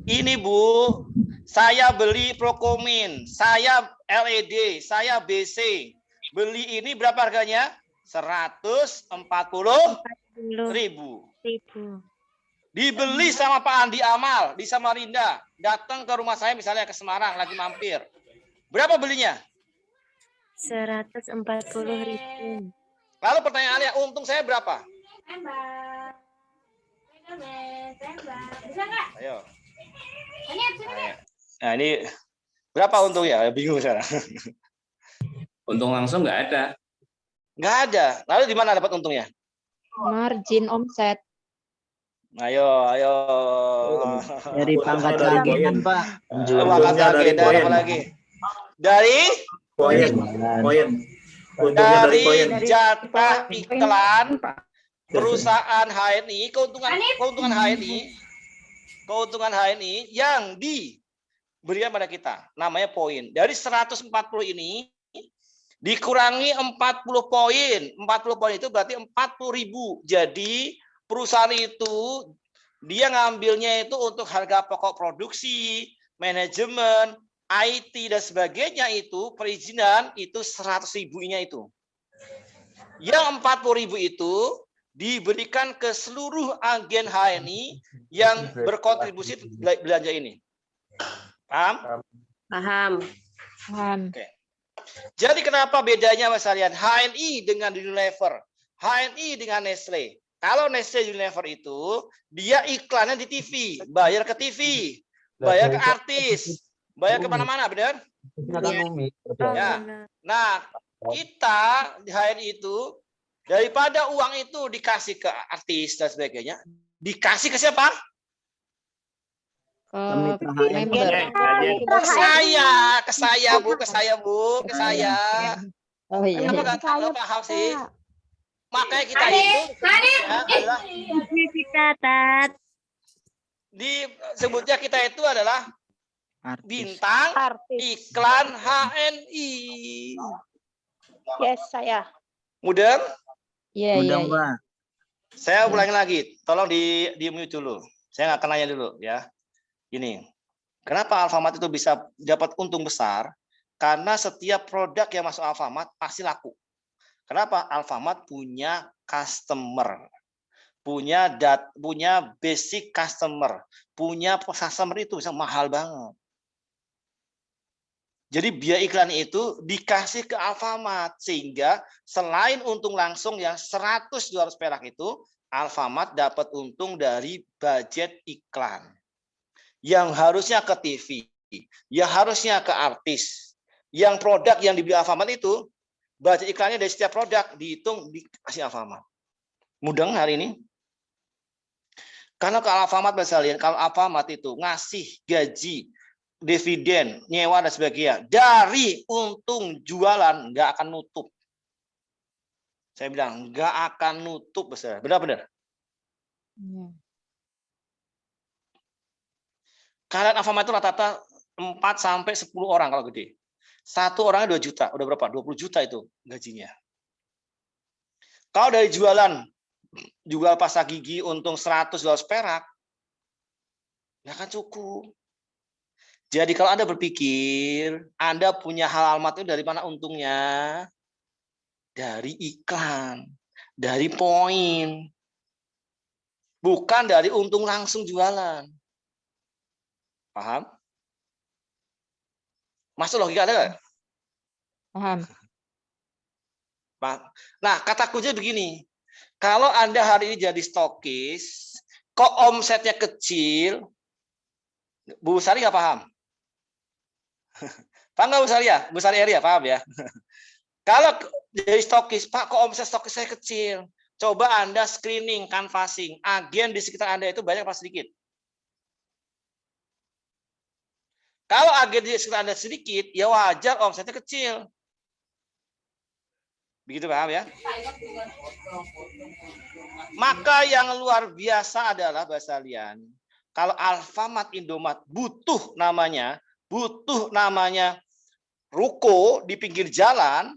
Ini, Bu, saya beli Procomin, saya LED, saya BC. Beli ini berapa harganya? 140.000. Dibeli sama Pak Andi Amal di Samarinda. Datang ke rumah saya misalnya ke Semarang, lagi mampir. Berapa belinya? 140.000. Lalu pertanyaannya, untung saya berapa? Ayo. Nah, ini berapa untungnya? Bingung sekarang. Untung langsung nggak ada. Nggak ada. Lalu di mana dapat untungnya? Margin omset. Ayo. Dari pangkat Dari agenan, poin. Pak. Pangkat dari agenda poin. apa lagi? Dari Poin. Untungnya dari dari poin. jatah iklan perusahaan HNI, keuntungan HNI yang diberikan pada kita, namanya poin. Dari 140 ini dikurangi 40 poin. 40 poin itu berarti 40.000. Jadi perusahaan itu dia ngambilnya itu untuk harga pokok produksi, manajemen, IT dan sebagainya, itu perizinan itu 100.000-nya itu. Yang 40.000 itu diberikan ke seluruh agen HNI yang berkontribusi belanja ini. Paham? Paham. Oke. Jadi kenapa bedanya Mas Aryan? HNI dengan Unilever, HNI dengan Nestle. Kalau Nestle Unilever itu dia iklannya di TV, bayar ke TV, bayar ke artis, bayar kemana-mana, benar? Ya. Nah, kita di HNI itu daripada uang itu dikasih ke artis dan sebagainya, dikasih ke siapa? Ke Mitra HNI. member. Ke saya, Bu. Oh iya. Kenapa nggak paham sih? Makanya kita itu ya, adalah disebutnya kita itu adalah bintang Artis. iklan HNI. Yes, saya. Mudah? Iya, iya. Mudah, Pak. Saya ulangi lagi. Tolong di mute dulu. Saya nggak akan nanya dulu ya. Ini. Kenapa Alfamart itu bisa dapat untung besar? Karena setiap produk yang masuk Alfamart pasti laku. Kenapa? Alfamart punya customer. Punya basic customer. Punya customer itu bisa mahal banget. Jadi biaya iklan itu dikasih ke Alfamart, sehingga selain untung langsung yang 100-200 perak itu, Alfamart dapat untung dari budget iklan. Yang harusnya ke TV, yang harusnya ke artis. Yang produk yang dibeli Alfamart itu, budget iklannya dari setiap produk dihitung dikasih Alfamart. Mudah hari ini? Karena kalau Alfamart misalnya, kalau Alfamart itu ngasih gaji, dividen, nyewa dan sebagainya dari untung jualan, nggak akan nutup. Saya bilang nggak akan nutup, besar. Benar-benar. Kalian Alfamart itu rata-rata 4-10 orang kalau gede. Satu orangnya 2 juta, udah berapa? 20 juta itu gajinya. Kalau dari jual pasta gigi untung 100-200 perak, nggak akan cukup. Jadi kalau Anda berpikir, Anda punya halal mat itu dari mana untungnya? Dari iklan, dari poin. Bukan dari untung langsung jualan. Paham? Masuk logika Anda nggak? Paham. Nah, kata kuncinya begini. Kalau Anda hari ini jadi stokis, kok omsetnya kecil, Bu Sari nggak paham? Paham nggak Bu Sari ya? Bu Sari ya, paham ya? Kalau jadi stokis, Pak, kok omset stokis saya kecil? Coba Anda screening, canvassing, agen di sekitar Anda itu banyak apa sedikit? Kalau agen di sekitar Anda sedikit, ya wajar omsetnya kecil. Begitu paham ya? Maka yang luar biasa adalah bahasa kalian. Kalau Alfamart, Indomart butuh namanya ruko di pinggir jalan,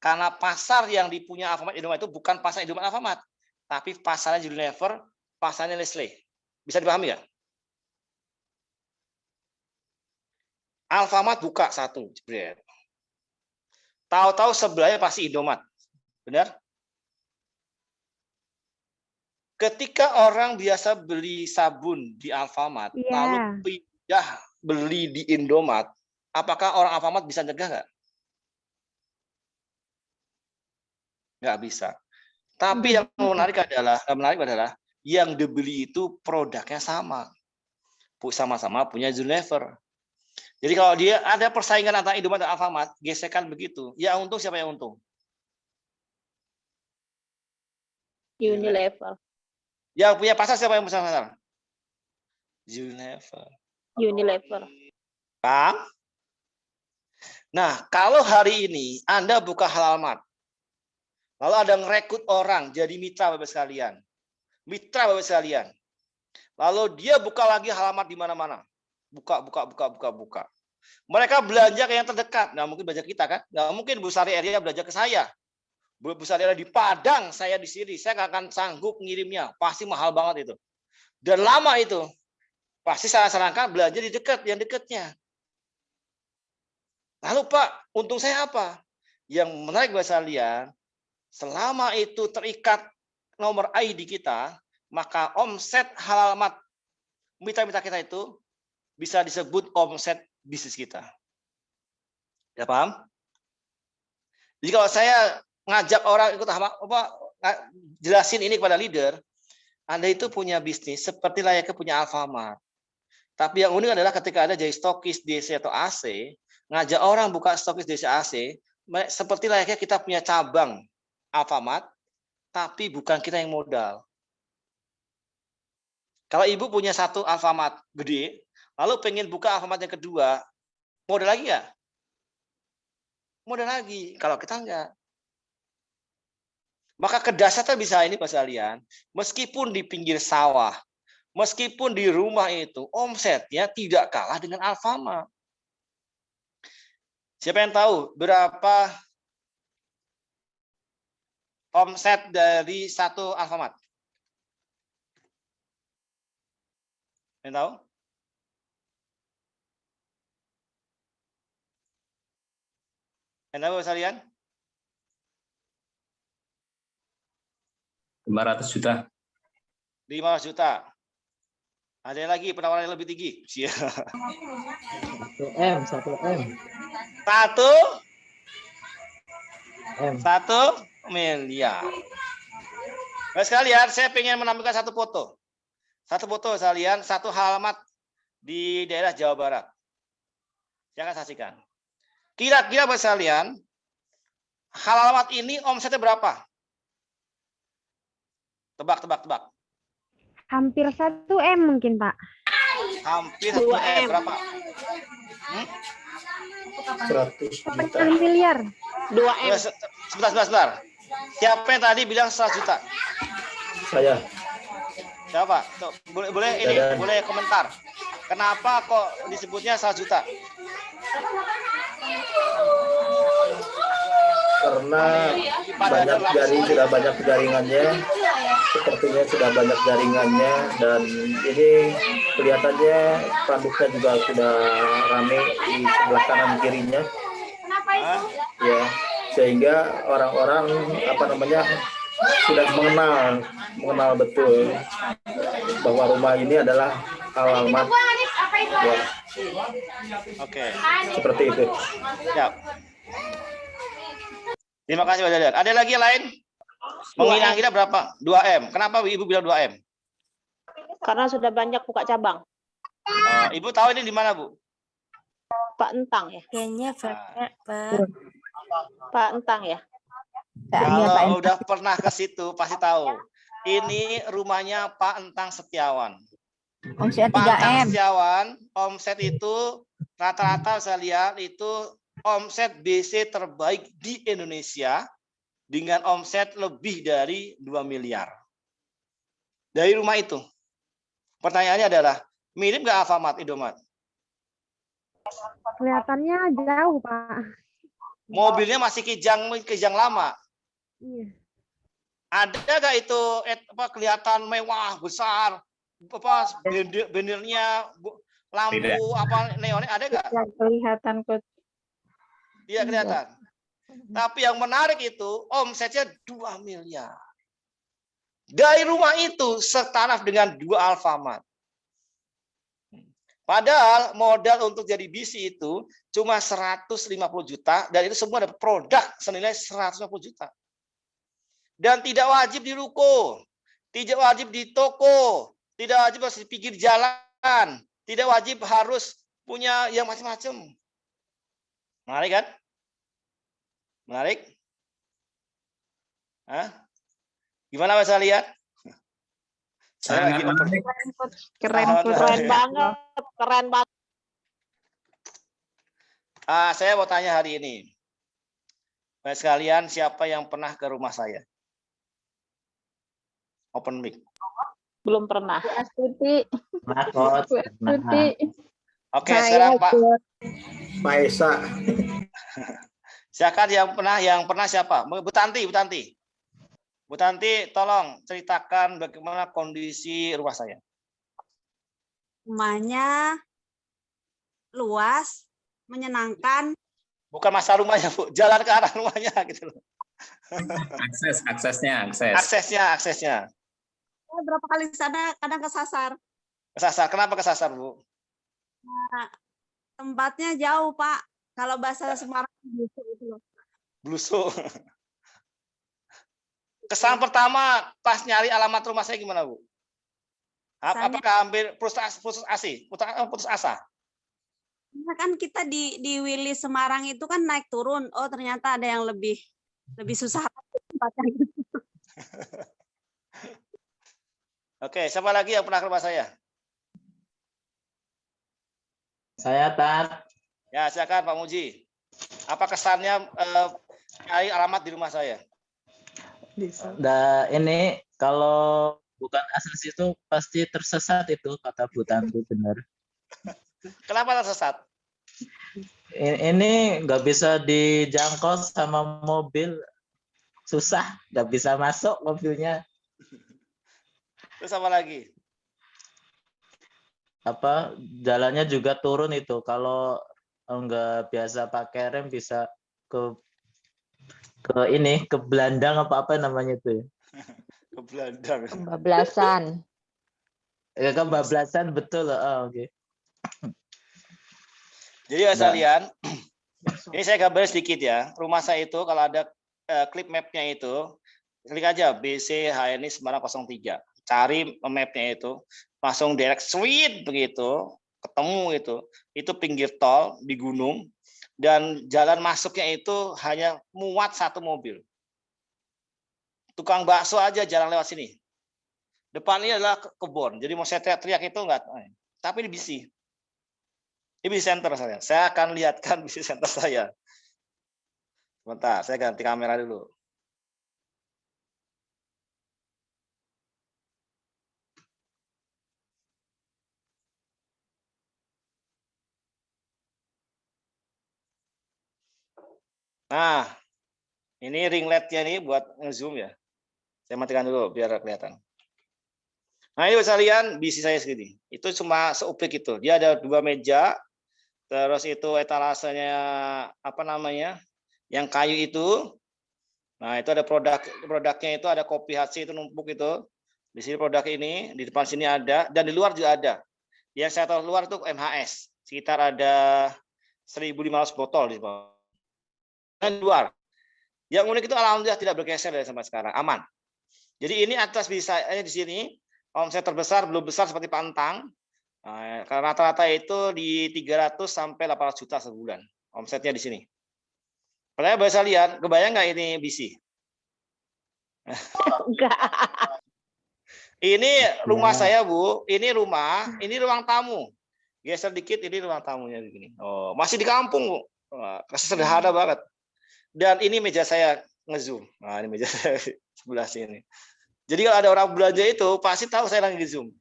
karena pasar yang dipunya Alfamart, Indomart itu bukan pasar Indomart Alfamart, tapi pasarnya Unilever, pasarnya Nestle. Bisa dipahami ya? Alfamart buka satu, jebret. Tahu-tahu sebelahnya pasti Indomart. Benar? Ketika orang biasa beli sabun di Alfamart, lalu pindah beli di Indomart, apakah orang Alfamart bisa cegah nggak? Nggak bisa. Tapi yang menarik adalah yang dibeli itu produknya sama. Sama-sama punya Unilever. Jadi kalau dia ada persaingan antara Indomart dan Alfamart, gesekan begitu. Ya untung siapa yang untung? Unilever. Yang punya pasar siapa yang punya pasar? Unilever. Paham? Nah, kalau hari ini Anda buka Halal Mart, lalu ada ngerekrut orang jadi mitra Bapak sekalian. Lalu dia buka lagi Halal Mart di mana-mana. Buka. Mereka belanja ke yang terdekat. Nggak mungkin belanja kita kan? Nggak mungkin Bu Sari Area belanja ke saya. Bu Sari Area di Padang, saya di sini. Saya nggak akan sanggup ngirimnya. Pasti mahal banget itu. Dan lama itu. Pasti saya sarankan belanja di dekat, yang dekatnya. Lalu Pak, untung saya apa? Yang menarik buat kalian, selama itu terikat nomor ID kita, maka omset Halal Mart mitra-mitra kita itu bisa disebut omset bisnis kita. Ya paham? Jadi kalau saya ngajak orang ikut jelasin ini kepada leader, Anda itu punya bisnis seperti layaknya punya Alfamart. Tapi yang unik adalah ketika ada jadi stokis DC atau AC, ngajak orang buka stokis DC AC, seperti layaknya kita punya cabang Alfamart, tapi bukan kita yang modal. Kalau ibu punya satu Alfamart gede, lalu pengen buka Alfamart yang kedua, modal lagi nggak? Modal lagi. Kalau kita enggak. Maka kedasarnya bisa ini Pak sekalian, meskipun di pinggir sawah, meskipun di rumah itu, omsetnya tidak kalah dengan Alfamart. Siapa yang tahu berapa omset dari satu Alfamart? Yang tahu? Yang tahu sekalian? 500 juta. 500 juta. Ada lagi penawaran yang lebih tinggi. 1 M. 1 miliar. Nah, sekalian, saya ingin menampilkan satu foto. Satu foto sekalian, satu halaman di daerah Jawa Barat. Saya akan saksikan. Kira-kira Bapak sekalian, halaman ini omsetnya berapa? Tebak. Hampir 1 M mungkin, Pak. Hampir 1 M. Berapa? 100 juta. 1,5 miliar. 2 M. Sebentar. Siapa yang tadi bilang 100 juta? Saya. Siapa? Tuh, boleh komentar. Kenapa kok disebutnya 100 juta? Karena sudah banyak jaringannya, sepertinya sudah banyak jaringannya, dan ini kelihatannya produknya juga sudah rame di sebelah kanan kirinya. Ya, sehingga orang-orang sudah mengenal betul bahwa rumah ini adalah Halal Mart. Ya. Oke. Seperti itu. Siap. Terima kasih Pak Dalian. Ada lagi yang lain? Mengira-kira berapa? 2 M. Kenapa Ibu bilang 2 M? Karena sudah banyak buka cabang. Ibu tahu ini di mana, Bu? Pak Entang ya. Kayaknya banyak, Pak. Pak Entang ya. Kalau udah pernah ke situ pasti tahu. Ini rumahnya Pak Entang Setiawan. Omset Pak Entang 3M. Setiawan, omset itu rata-rata saya lihat itu omset BC terbaik di Indonesia dengan omset lebih dari 2 miliar. Dari rumah itu. Pertanyaannya adalah, mirip nggak Alfamart, Indomaret? Kelihatannya jauh, Pak. Mobilnya masih kijang lama. Iya. Ada nggak itu kelihatan mewah, besar, bannernya, lampu, apa neonnya, ada nggak? Yang kelihatan kok. Iya kelihatan. Tapi yang menarik itu omsetnya 2 miliar. Dari rumah itu setaraf dengan 2 Alfamart. Padahal modal untuk jadi BC itu cuma 150 juta dan itu semua dapat produk senilai 150 juta. Dan tidak wajib di ruko, tidak wajib di toko, tidak wajib harus di pinggir jalan, tidak wajib harus punya yang macam-macam. Menarik kan? Menarik? Hah? Gimana bisa lihat? Saya lagi Keren banget. Saya mau tanya hari ini. Baik sekalian, siapa yang pernah ke rumah saya? Open mic. Belum pernah. Astuti. Astuti. Oke, sekarang Pak. Pak Esa. Silakan yang pernah siapa? Bu Tanti. Bu Tanti, tolong ceritakan bagaimana kondisi rumah saya. Rumahnya luas, menyenangkan. Bukan masa rumahnya, Bu. Jalan ke arah rumahnya gitu loh. Aksesnya. Berapa kali sana, kadang kesasar. Kesasar. Kenapa kesasar, Bu? Nah, tempatnya jauh, Pak. Kalau bahasa Semarang blusuk itu loh. Blusuk. Kesan pertama pas nyari alamat rumah saya gimana, Bu? Apakah hampir putus asa? Nah, kan kita di Willy Semarang itu kan naik turun. Oh, ternyata ada yang lebih susah tempatnya gitu. Oke, siapa lagi yang pernah ke rumah saya? Saya Tat. Ya, silakan Pak Muji. Apa kesannya nyari alamat di rumah saya? Ini kalau bukan asli itu pasti tersesat itu kata Bu Tanti, benar. Kenapa tersesat? Ini nggak bisa dijangkau sama mobil, susah, nggak bisa masuk mobilnya. Terus apa lagi? Jalannya juga turun itu. Kalau nggak biasa pakai rem bisa ke belandang apa namanya itu. Ke belandang. Kebablasan. Ya, kebablasan betul. Oke. Jadi kalian, ini saya gambar sedikit ya. Rumah saya itu kalau ada klip mapnya itu, klik aja BC HNI Semarang 03. Cari mapnya itu, langsung direct sweet begitu, ketemu itu pinggir tol di gunung dan jalan masuknya itu hanya muat 1 mobil. Tukang bakso aja jalan lewat sini. Depannya adalah kebun. Jadi mau saya teriak-teriak itu enggak. Tapi ini BC. Ini BC center saya. Saya akan lihatkan BC center saya. Sebentar, saya ganti kamera dulu. Nah, ini ring LED-nya ini buat nge-zoom ya. Saya matikan dulu biar kelihatan. Nah, ini bisa lihat BC saya segini. Itu cuma seuplik itu. Dia ada 2 meja, terus itu etalasenya apa namanya? Yang kayu itu. Nah, itu ada produknya itu ada kopi HC itu numpuk itu. Di sini produk ini, di depan sini ada dan di luar juga ada. Yang saya tahu luar itu MHS. Sekitar ada 1.500 botol di bawah. Dan luar. Yang unik itu alhamdulillah tidak bergeser dari sampai sekarang, aman. Jadi ini atas bisa di sini omset terbesar belum besar seperti Pak Entang. Nah, karena rata-rata itu di 300 sampai 800 juta sebulan omsetnya di sini. Padahal bisa lihat, kebayang nggak ini BC? Enggak. Ini rumah saya, Bu. Ini rumah, ini ruang tamu. Geser dikit, ini ruang tamunya begini. Oh, masih di kampung, Bu. Wah, sederhana banget. Dan ini meja saya nge-zoom. Nah, ini meja saya sebelah sini. Jadi kalau ada orang belanja itu pasti tahu saya lagi nge-zoom.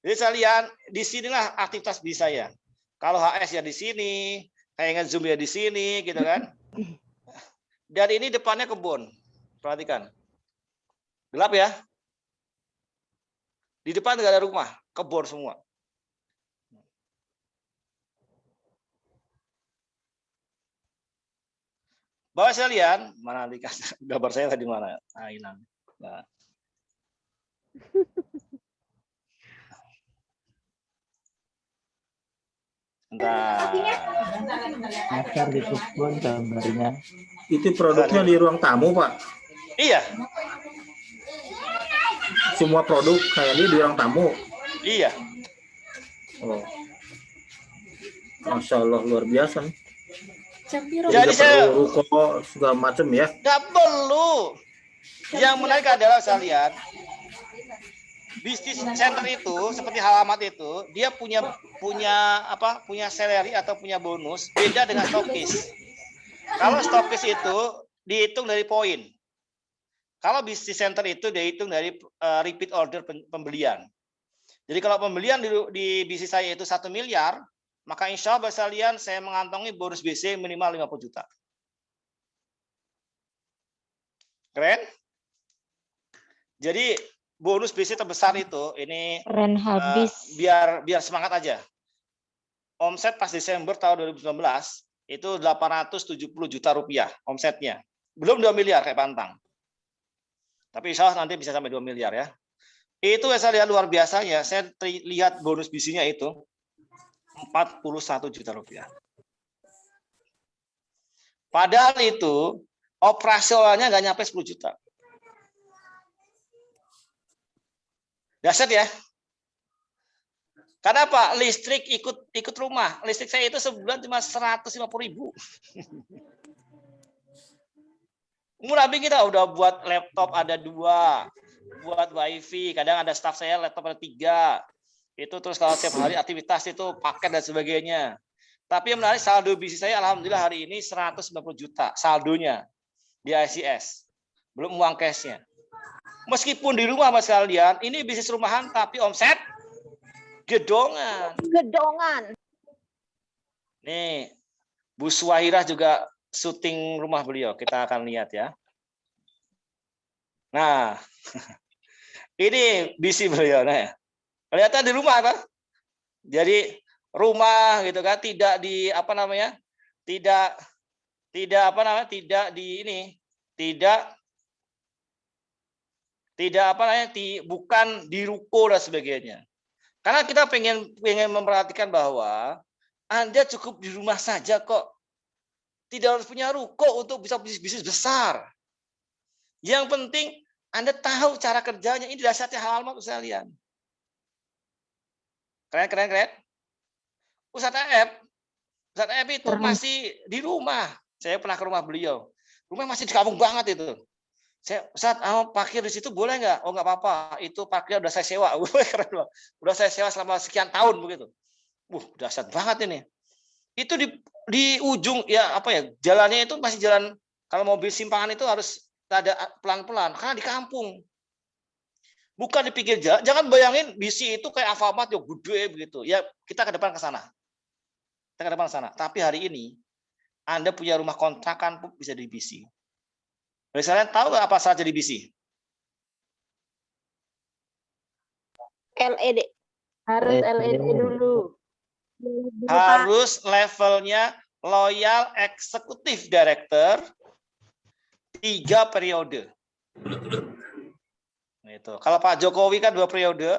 Jadi sekalian, di sinilah aktivitas bis saya. Kalau HS ya di sini, kayak nge-zoom ya di sini, gitu kan. Dan ini depannya kebun. Perhatikan. Gelap ya. Di depan nggak ada rumah, kebun semua. Bapak sekalian, mana dikasih gambar saya tadi mana? Nah, hilang. Nah. Master di kebun gambarnya. Itu produknya di ruang tamu, Pak. Iya, Semua produk kayak ini di ruang tamu. iya. Oh. Masya Allah, luar biasa. Jadi saya ruko segala macam ya. nggak perlu. Yang menarik adalah saya lihat bisnis center itu seperti halamat itu dia punya salary atau punya bonus beda dengan stokis. Kalau stokis itu dihitung dari poin. Kalau bisnis center itu dihitung dari repeat order pembelian. Jadi kalau pembelian di bisnis saya itu 1 miliar, maka insya Allah sekalian saya mengantongi bonus BC minimal 50 juta. Keren? Jadi bonus BC terbesar itu ini Keren habis. biar semangat aja. Omset pas Desember tahun 2019 itu 870 juta rupiah omsetnya. Belum 2 miliar kayak pantang. Tapi insya Allah nanti bisa sampai 2 miliar ya. Itu saya lihat luar biasanya. Saya lihat bonus BC-nya itu 41 juta rupiah. Padahal itu operasionalnya nggak nyampe 10 juta. Dahsyat ya. Karena apa? Listrik ikut rumah. Listrik saya itu sebulan cuma 150.000. Murah kita udah buat laptop ada 2, buat wifi. Kadang ada staff saya laptop ada 3. Itu terus kalau setiap hari aktivitas itu paket dan sebagainya. Tapi yang menarik saldo bisnis saya alhamdulillah hari ini 190 juta saldonya di ICS. Belum uang cashnya. Meskipun di rumah Mas kalian, ini bisnis rumahan tapi omset gedongan. Gedongan. Nih, Bu Suwairah juga syuting rumah beliau. Kita akan lihat ya. Nah, ini bisnis beliau. Nah, kelihatan di rumah kan? Jadi rumah gitu kan, tidak di apa namanya? Tidak apa namanya? Tidak di ini, tidak apa namanya? Bukan di ruko dan sebagainya. Karena kita pengen memperhatikan bahwa Anda cukup di rumah saja kok. Tidak harus punya ruko untuk bisa bisnis besar. Yang penting Anda tahu cara kerjanya. Ini dasarnya halal sekalian. Keren. Ustadz Aep itu masih di rumah. Saya pernah ke rumah beliau. Rumah masih di kampung banget itu. Ustadz, parkir di situ boleh nggak? Oh nggak apa-apa. Itu parkir udah saya sewa. Keren loh. Udah saya sewa selama sekian tahun begitu. Dahsyat banget ini. Itu di ujung ya apa ya? Jalannya itu masih jalan. Kalau mobil simpangan itu harus ada pelan-pelan karena di kampung. Bukan di pinggir jalan. Jangan bayangin BC itu kayak Alfamart ya gede begitu. Ya kita ke depan ke sana. Tapi hari ini Anda punya rumah kontrakan pun bisa di BC. Kalian tahu nggak apa saja di BC? LED. Harus LED dulu. Harus levelnya Loyal Executive Director 3 periode. Itu. Kalau Pak Jokowi kan 2 periode,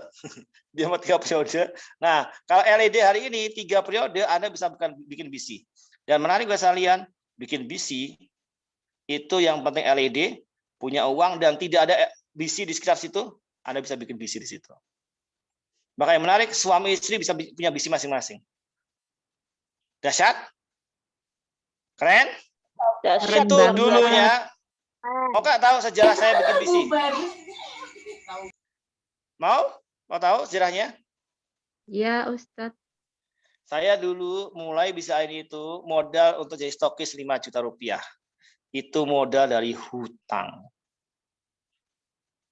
dia mau 3 periode. Nah, kalau LED hari ini 3 periode, Anda bisa bikin BC. Dan menarik buat kalian, bikin BC itu yang penting LED, punya uang dan tidak ada BC di sekitar situ, Anda bisa bikin BC di situ. Makanya menarik, suami istri bisa punya BC masing-masing. Dahsyat? Keren? Dahsyat Itu banget. dulunya Mau nggak tahu sejarah saya bikin BC? Mau tahu sejarahnya? Ya, Ustadz. Saya dulu mulai bisa ini itu modal untuk jadi stokis 5 juta rupiah. Itu modal dari hutang.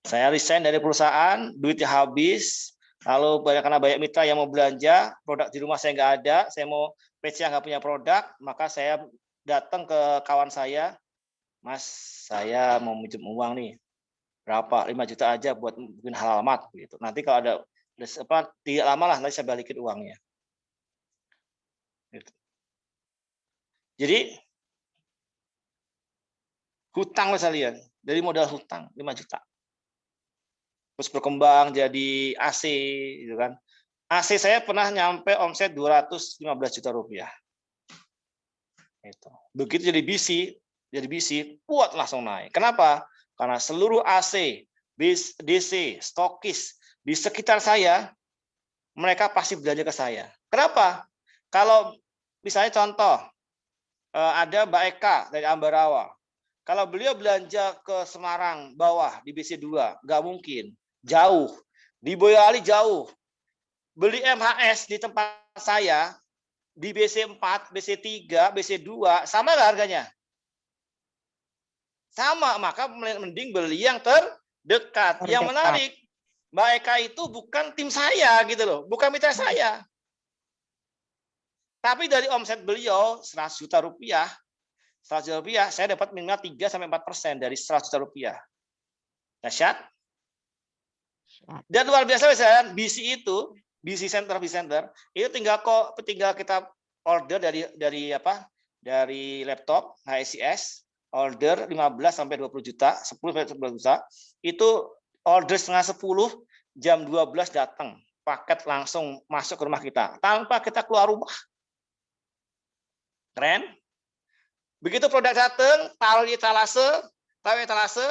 Saya resign dari perusahaan, duitnya habis, lalu karena banyak mitra yang mau belanja, produk di rumah saya nggak ada, saya mau PC yang nggak punya produk, maka saya datang ke kawan saya, Mas, saya mau minjem uang nih, berapa? 5 juta aja buat bikin halamat gitu. Nanti kalau ada tidak lama lah nanti saya balikin uangnya. Gitu. Jadi hutang sekalian, dari modal hutang 5 juta. Terus berkembang jadi AC gitu kan. AC saya pernah nyampe omset 215 juta rupiah. Itu. Begitu jadi BC, kuat langsung naik. Kenapa? Karena seluruh AC, DC, stokis di sekitar saya, mereka pasti belanja ke saya. Kenapa? Kalau misalnya contoh, ada Mbak Eka dari Ambarawa. Kalau beliau belanja ke Semarang bawah di BC2, nggak mungkin. Jauh. Di Boyolali jauh. Beli MHS di tempat saya, di BC4, BC3, BC2, sama nggak harganya? Sama, maka mending beli yang terdekat. Yang menarik, Mbak Eka itu bukan tim saya gitu loh, bukan mitra saya. Tapi dari omset beliau 100 juta rupiah, 100 juta rupiah, saya dapat minimal 3-4% dari 100 juta rupiah. Dahsyat. Dan luar biasa misalnya BC itu, BC Center itu tinggal kita order dari laptop HSIS, order 15 sampai 20 juta, 10 sampai 11 juta, itu order setengah 10, jam 12 datang, paket langsung masuk ke rumah kita tanpa kita keluar rumah. Keren. Begitu produk datang, taruh di etalase,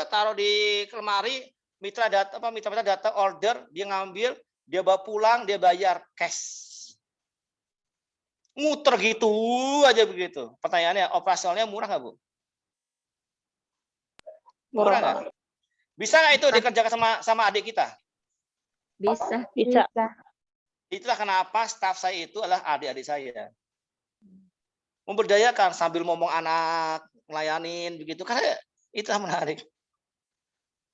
taruh di lemari, mitra datang order, dia ngambil, dia bawa pulang, dia bayar cash. Muter gitu aja begitu. Pertanyaannya, operasionalnya murah nggak, Bu? Murah nggak? Bisa nggak itu dikerjakan sama adik kita? Bisa. Itulah kenapa staf saya itu adalah adik-adik saya. Memberdayakan sambil ngomong anak, ngelayanin begitu, karena itu menarik.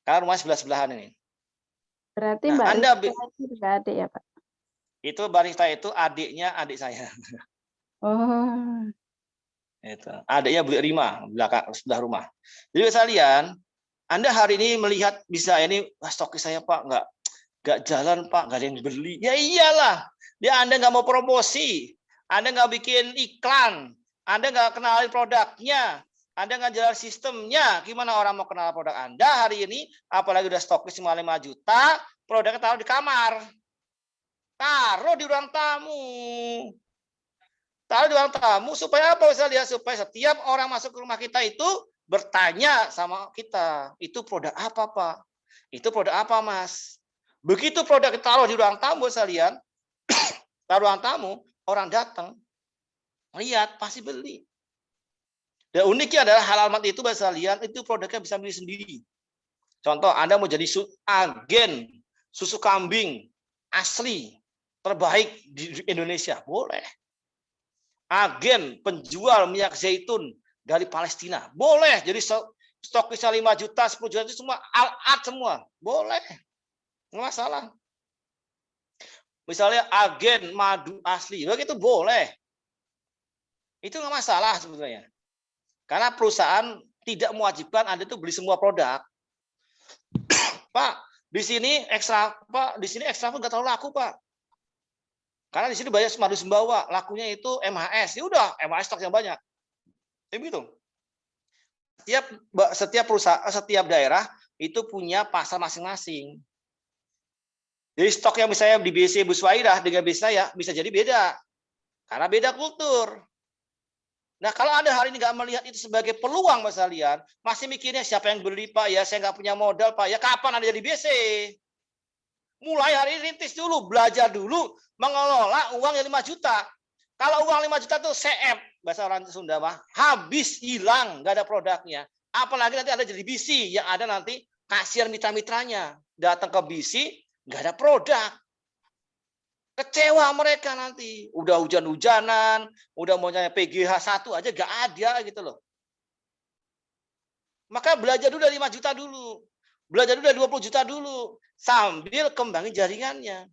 Karena rumah sebelah-sebelahan ini. Berarti Nah, Mbak Anda Rita itu juga adik ya, Pak? Itu barista itu adiknya adik saya. Oh. Itu. Adiknya Bu Rima, belakang sebelah rumah. Jadi sekalian, Anda hari ini melihat bisa ini stokis saya Pak nggak jalan Pak, nggak ada yang beli. Ya iyalah, Anda nggak mau promosi, Anda nggak bikin iklan, Anda nggak kenalin produknya, Anda nggak jalan sistemnya, gimana orang mau kenal produk Anda hari ini? Apalagi udah stokis cuma 5 juta, produknya taruh di kamar, taruh di ruang tamu. Taruh di ruang tamu supaya apa? Saya lihat supaya setiap orang masuk ke rumah kita itu bertanya sama kita, itu produk apa Pak? Itu produk apa Mas? Begitu produk kita taruh di ruang tamu, saya lihat, taruh ruang tamu, orang datang, lihat pasti beli. Dan uniknya adalah halaman itu saya lihat itu produknya bisa beli sendiri. Contoh, Anda mau jadi agen susu kambing asli terbaik di Indonesia, boleh. Agen penjual minyak zaitun dari Palestina, boleh. Jadi stokisnya 5 juta, 10 juta itu semua al-ad semua, boleh. Nggak masalah. Misalnya agen madu asli, begitu boleh. Itu nggak masalah sebetulnya. Karena perusahaan tidak mewajibkan Anda itu beli semua produk. Pak, di sini ekstra pun nggak terlalu laku, Pak. Karena di sini banyak madu sembawa, lakunya itu MHS. Ya udah, MHS stok yang banyak. Jadi begitu. Setiap perusahaan, setiap daerah itu punya pasar masing-masing. Jadi stok yang misalnya di BC Bu Suwairah dengan BC saya bisa jadi beda. Karena beda kultur. Nah, kalau Anda hari ini nggak melihat itu sebagai peluang, Mas Alian, masih mikirnya siapa yang beli, Pak? Ya, saya nggak punya modal, Pak. Ya, kapan Anda jadi BC? Mulai hari ini rintis dulu, belajar dulu, mengelola uang yang 5 juta. Kalau uang 5 juta itu CF, bahasa orang Sunda mah, habis, hilang, nggak ada produknya. Apalagi nanti ada jadi BC yang ada nanti kasihan mitra-mitranya. Datang ke BC, nggak ada produk. Kecewa mereka nanti. Udah hujan-hujanan, udah mau nyari PGH 1 aja nggak ada gitu loh. Maka belajar dulu dari 5 juta dulu. Belajar dulu dari 20 juta dulu. Sambil kembangin jaringannya.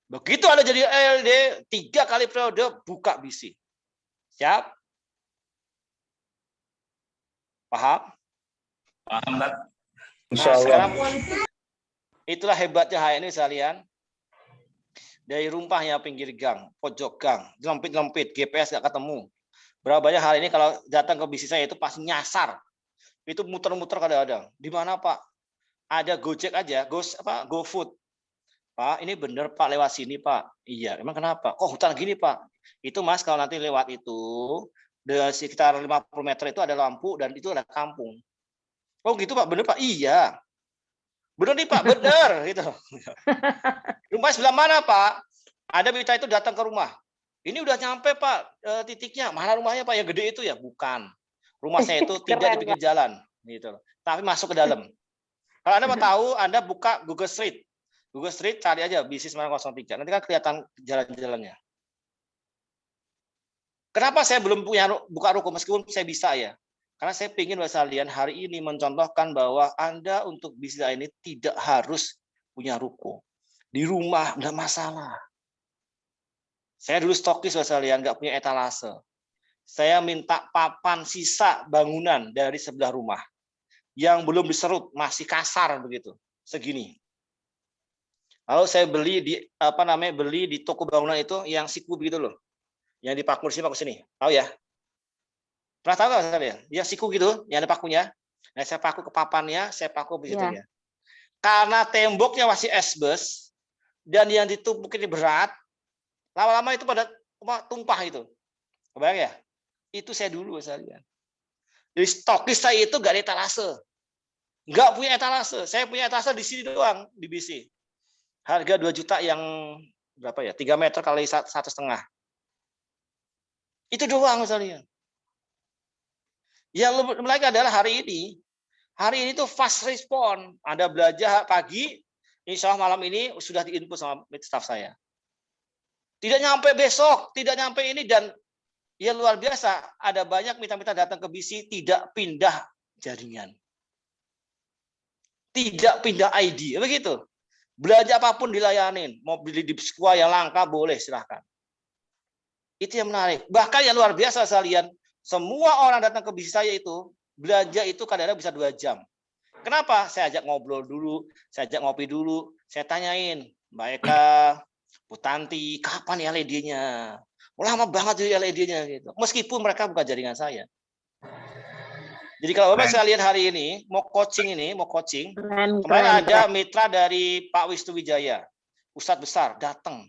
Begitu ada jadi LD, 3 kali periode, buka BC. Siap? Paham? Paham, Pak. Insya Nah, Allah. sekarang itulah hebatnya HNI sekalian. Dari rumpahnya pinggir gang, pojok gang, lempit-lempit, GPS nggak ketemu. Berapa banyak hari ini kalau datang ke bisnis saya itu pasti nyasar. Itu muter-muter kadang-kadang. Di mana Pak? Ada Gojek aja, GoFood. Pak, ini bener Pak lewat sini Pak. Iya, emang kenapa? Kok hutan gini Pak? Itu Mas kalau nanti lewat itu, di sekitar 50 meter itu ada lampu dan itu ada kampung. Oh gitu Pak, bener Pak? Iya. Bener nih Pak, bener gitu. Rumah sebelah mana Pak? Ada mitra itu datang ke rumah. Ini udah nyampe Pak titiknya. Mana rumahnya Pak yang gede itu ya? Bukan. Rumah saya itu tidak di pinggir jalan, gitu. Tapi masuk ke dalam. Kalau Anda mau tahu, Anda buka Google Street. Google Street cari aja bisnis Semarang 03. Nanti kan kelihatan jalan-jalannya. Kenapa saya belum punya buka ruko meskipun saya bisa ya? Karena saya ingin kalian hari ini mencontohkan bahwa Anda untuk bisnis ini tidak harus punya ruko. Di rumah enggak masalah. Saya dulu stokis kalian nggak punya etalase. Saya minta papan sisa bangunan dari sebelah rumah yang belum diserut, masih kasar begitu, segini. Lalu saya beli di toko bangunan itu yang siku begitu loh. Yang dipaku sini. Tahu ya? Pernah tahu nggak kalian? Ya siku gitu, yang ada pakunya. Nah, saya paku ke papannya, saya paku begitu ya. Karena temboknya masih esbes dan yang ditumpukin berat, lama-lama itu pada tumpah itu. Kebayang ya? Itu saya dulu kalian. Jadi stokis saya itu nggak ada etalase. Nggak punya etalase. Saya punya etalase di sini doang, di BC. Harga 2 juta yang berapa ya? 3 meter kali 1,5. Itu doang kalian. Yang menarik adalah hari ini tuh fast respon. Anda belajar pagi, insya Allah malam ini sudah diinput sama staff saya. Tidak nyampe besok, tidak nyampe ini, dan ya luar biasa. Ada banyak mitra-mitra datang ke BC tidak pindah jaringan. Tidak pindah ID, begitu. Belajar apapun dilayanin. Mau beli di Square yang langka, boleh, silahkan. Itu yang menarik. Bahkan yang luar biasa sekalian, semua orang datang ke bisnis saya itu, belanja itu kadang-kadang bisa 2 jam. Kenapa? Saya ajak ngobrol dulu, saya ajak ngopi dulu, saya tanyain, Mbak Eka, Bu Tanti, kapan ya LED-nya? Lama banget tuh LED-nya gitu. Meskipun mereka bukan jaringan saya. Jadi kalau Bapak sekalian hari ini mau coaching, kemarin ada mitra dari Pak Wisnu Wijaya, Ustadz besar datang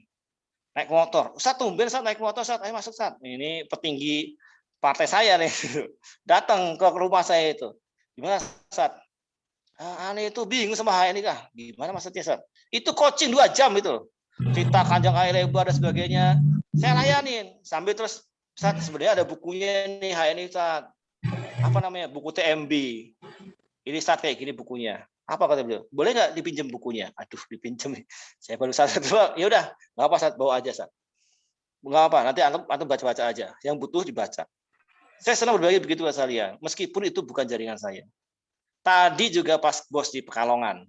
naik motor. Ustadz tumben Ustadz naik motor, Ustadz, ayo masuk Ustadz. Ini petinggi partai saya nih, datang ke rumah saya itu. Gimana Ustadz? Aneh itu bingung sama HNI kah? Gimana maksudnya Ustadz? Itu coaching 2 jam itu. Cerita panjang kali lebar dan sebagainya. Saya layanin sambil terus Ustadz sebenarnya ada bukunya nih HNI Ustadz. Apa namanya? Buku TMB. Ini Ustadz kayak gini bukunya. Apa kata beliau? Boleh nggak dipinjam bukunya? Aduh, dipinjam. Saya baru satu. Ya udah, nggak apa Ustadz, bawa aja Ustadz. Nggak apa, nanti antum baca-baca aja. Yang butuh dibaca. Saya senang berbagi begitu kalian, meskipun itu bukan jaringan saya. Tadi juga pas bos di Pekalongan,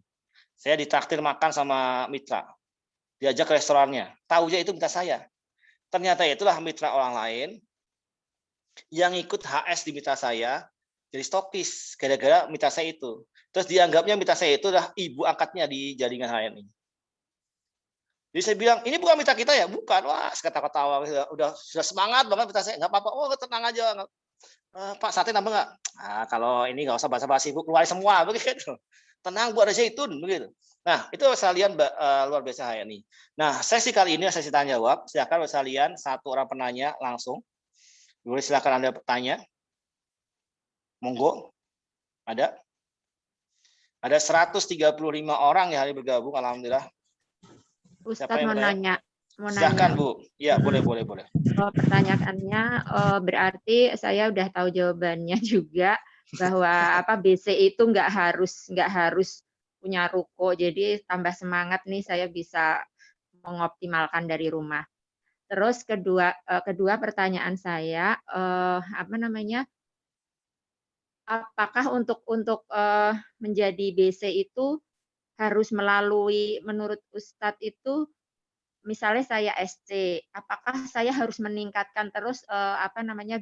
saya ditraktir makan sama mitra, diajak ke restorannya. Tahunya itu mitra saya. Ternyata itulah mitra orang lain yang ikut HS di mitra saya, jadi stokis gara-gara mitra saya itu. Terus dianggapnya mitra saya itu adalah ibu angkatnya di jaringan HNI. Jadi saya bilang, ini bukan mitra kita ya? Bukan. Wah, ketawa-ketawa. Sudah semangat banget mitra saya. Nggak apa-apa. Oh, tenang aja. Pak, sate nambah nggak? Kalau ini nggak usah basa-basi, Bu. Keluar semua. Begitu. Tenang, Bu, ada zaitun. Begitu. Nah, itu sekalian luar biasa HNI. Nah, sesi kali ini sesi tanya jawab. Silakan sekalian, satu orang penanya langsung. Boleh silakan Anda bertanya. Monggo. Ada 135 orang ya hari bergabung. Alhamdulillah. Ustadz mau nanya. Silakan Bu. Ya, boleh. Pertanyaannya berarti saya udah tahu jawabannya juga. bahwa BC itu nggak harus punya ruko. Jadi tambah semangat nih saya bisa mengoptimalkan dari rumah. Terus kedua pertanyaan saya apakah untuk menjadi BC itu harus melalui, menurut Ustadz itu, misalnya saya SC, apakah saya harus meningkatkan terus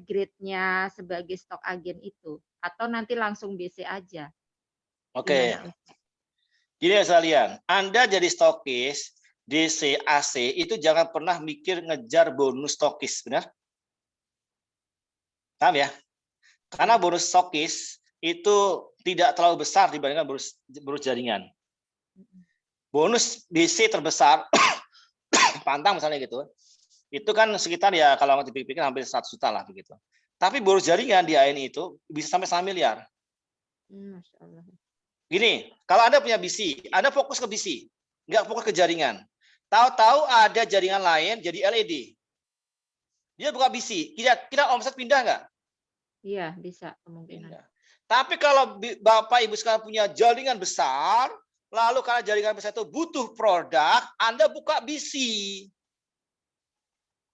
grade-nya sebagai stok agen itu, atau nanti langsung BC aja? Oke. Gimana? Gini ya sekalian, Anda jadi stokis DC AC itu jangan pernah mikir ngejar bonus stokis, benar? Paham ya? Karena bonus stokis itu tidak terlalu besar dibandingkan bonus jaringan. Bonus DC terbesar, pantang misalnya gitu, itu kan sekitar ya kalau dipikir hampir 100 juta lah begitu. Tapi bonus jaringan di ANI itu bisa sampai 1 miliar. Masya Allah. Gini, kalau Anda punya BC, Anda fokus ke BC, nggak fokus ke jaringan. Tahu-tahu ada jaringan lain jadi LED. Dia buka BC, kira omset pindah nggak? Iya, bisa kemungkinan. Pindah. Tapi kalau Bapak Ibu sekarang punya jaringan besar, lalu karena jaringan besar itu butuh produk, Anda buka BC.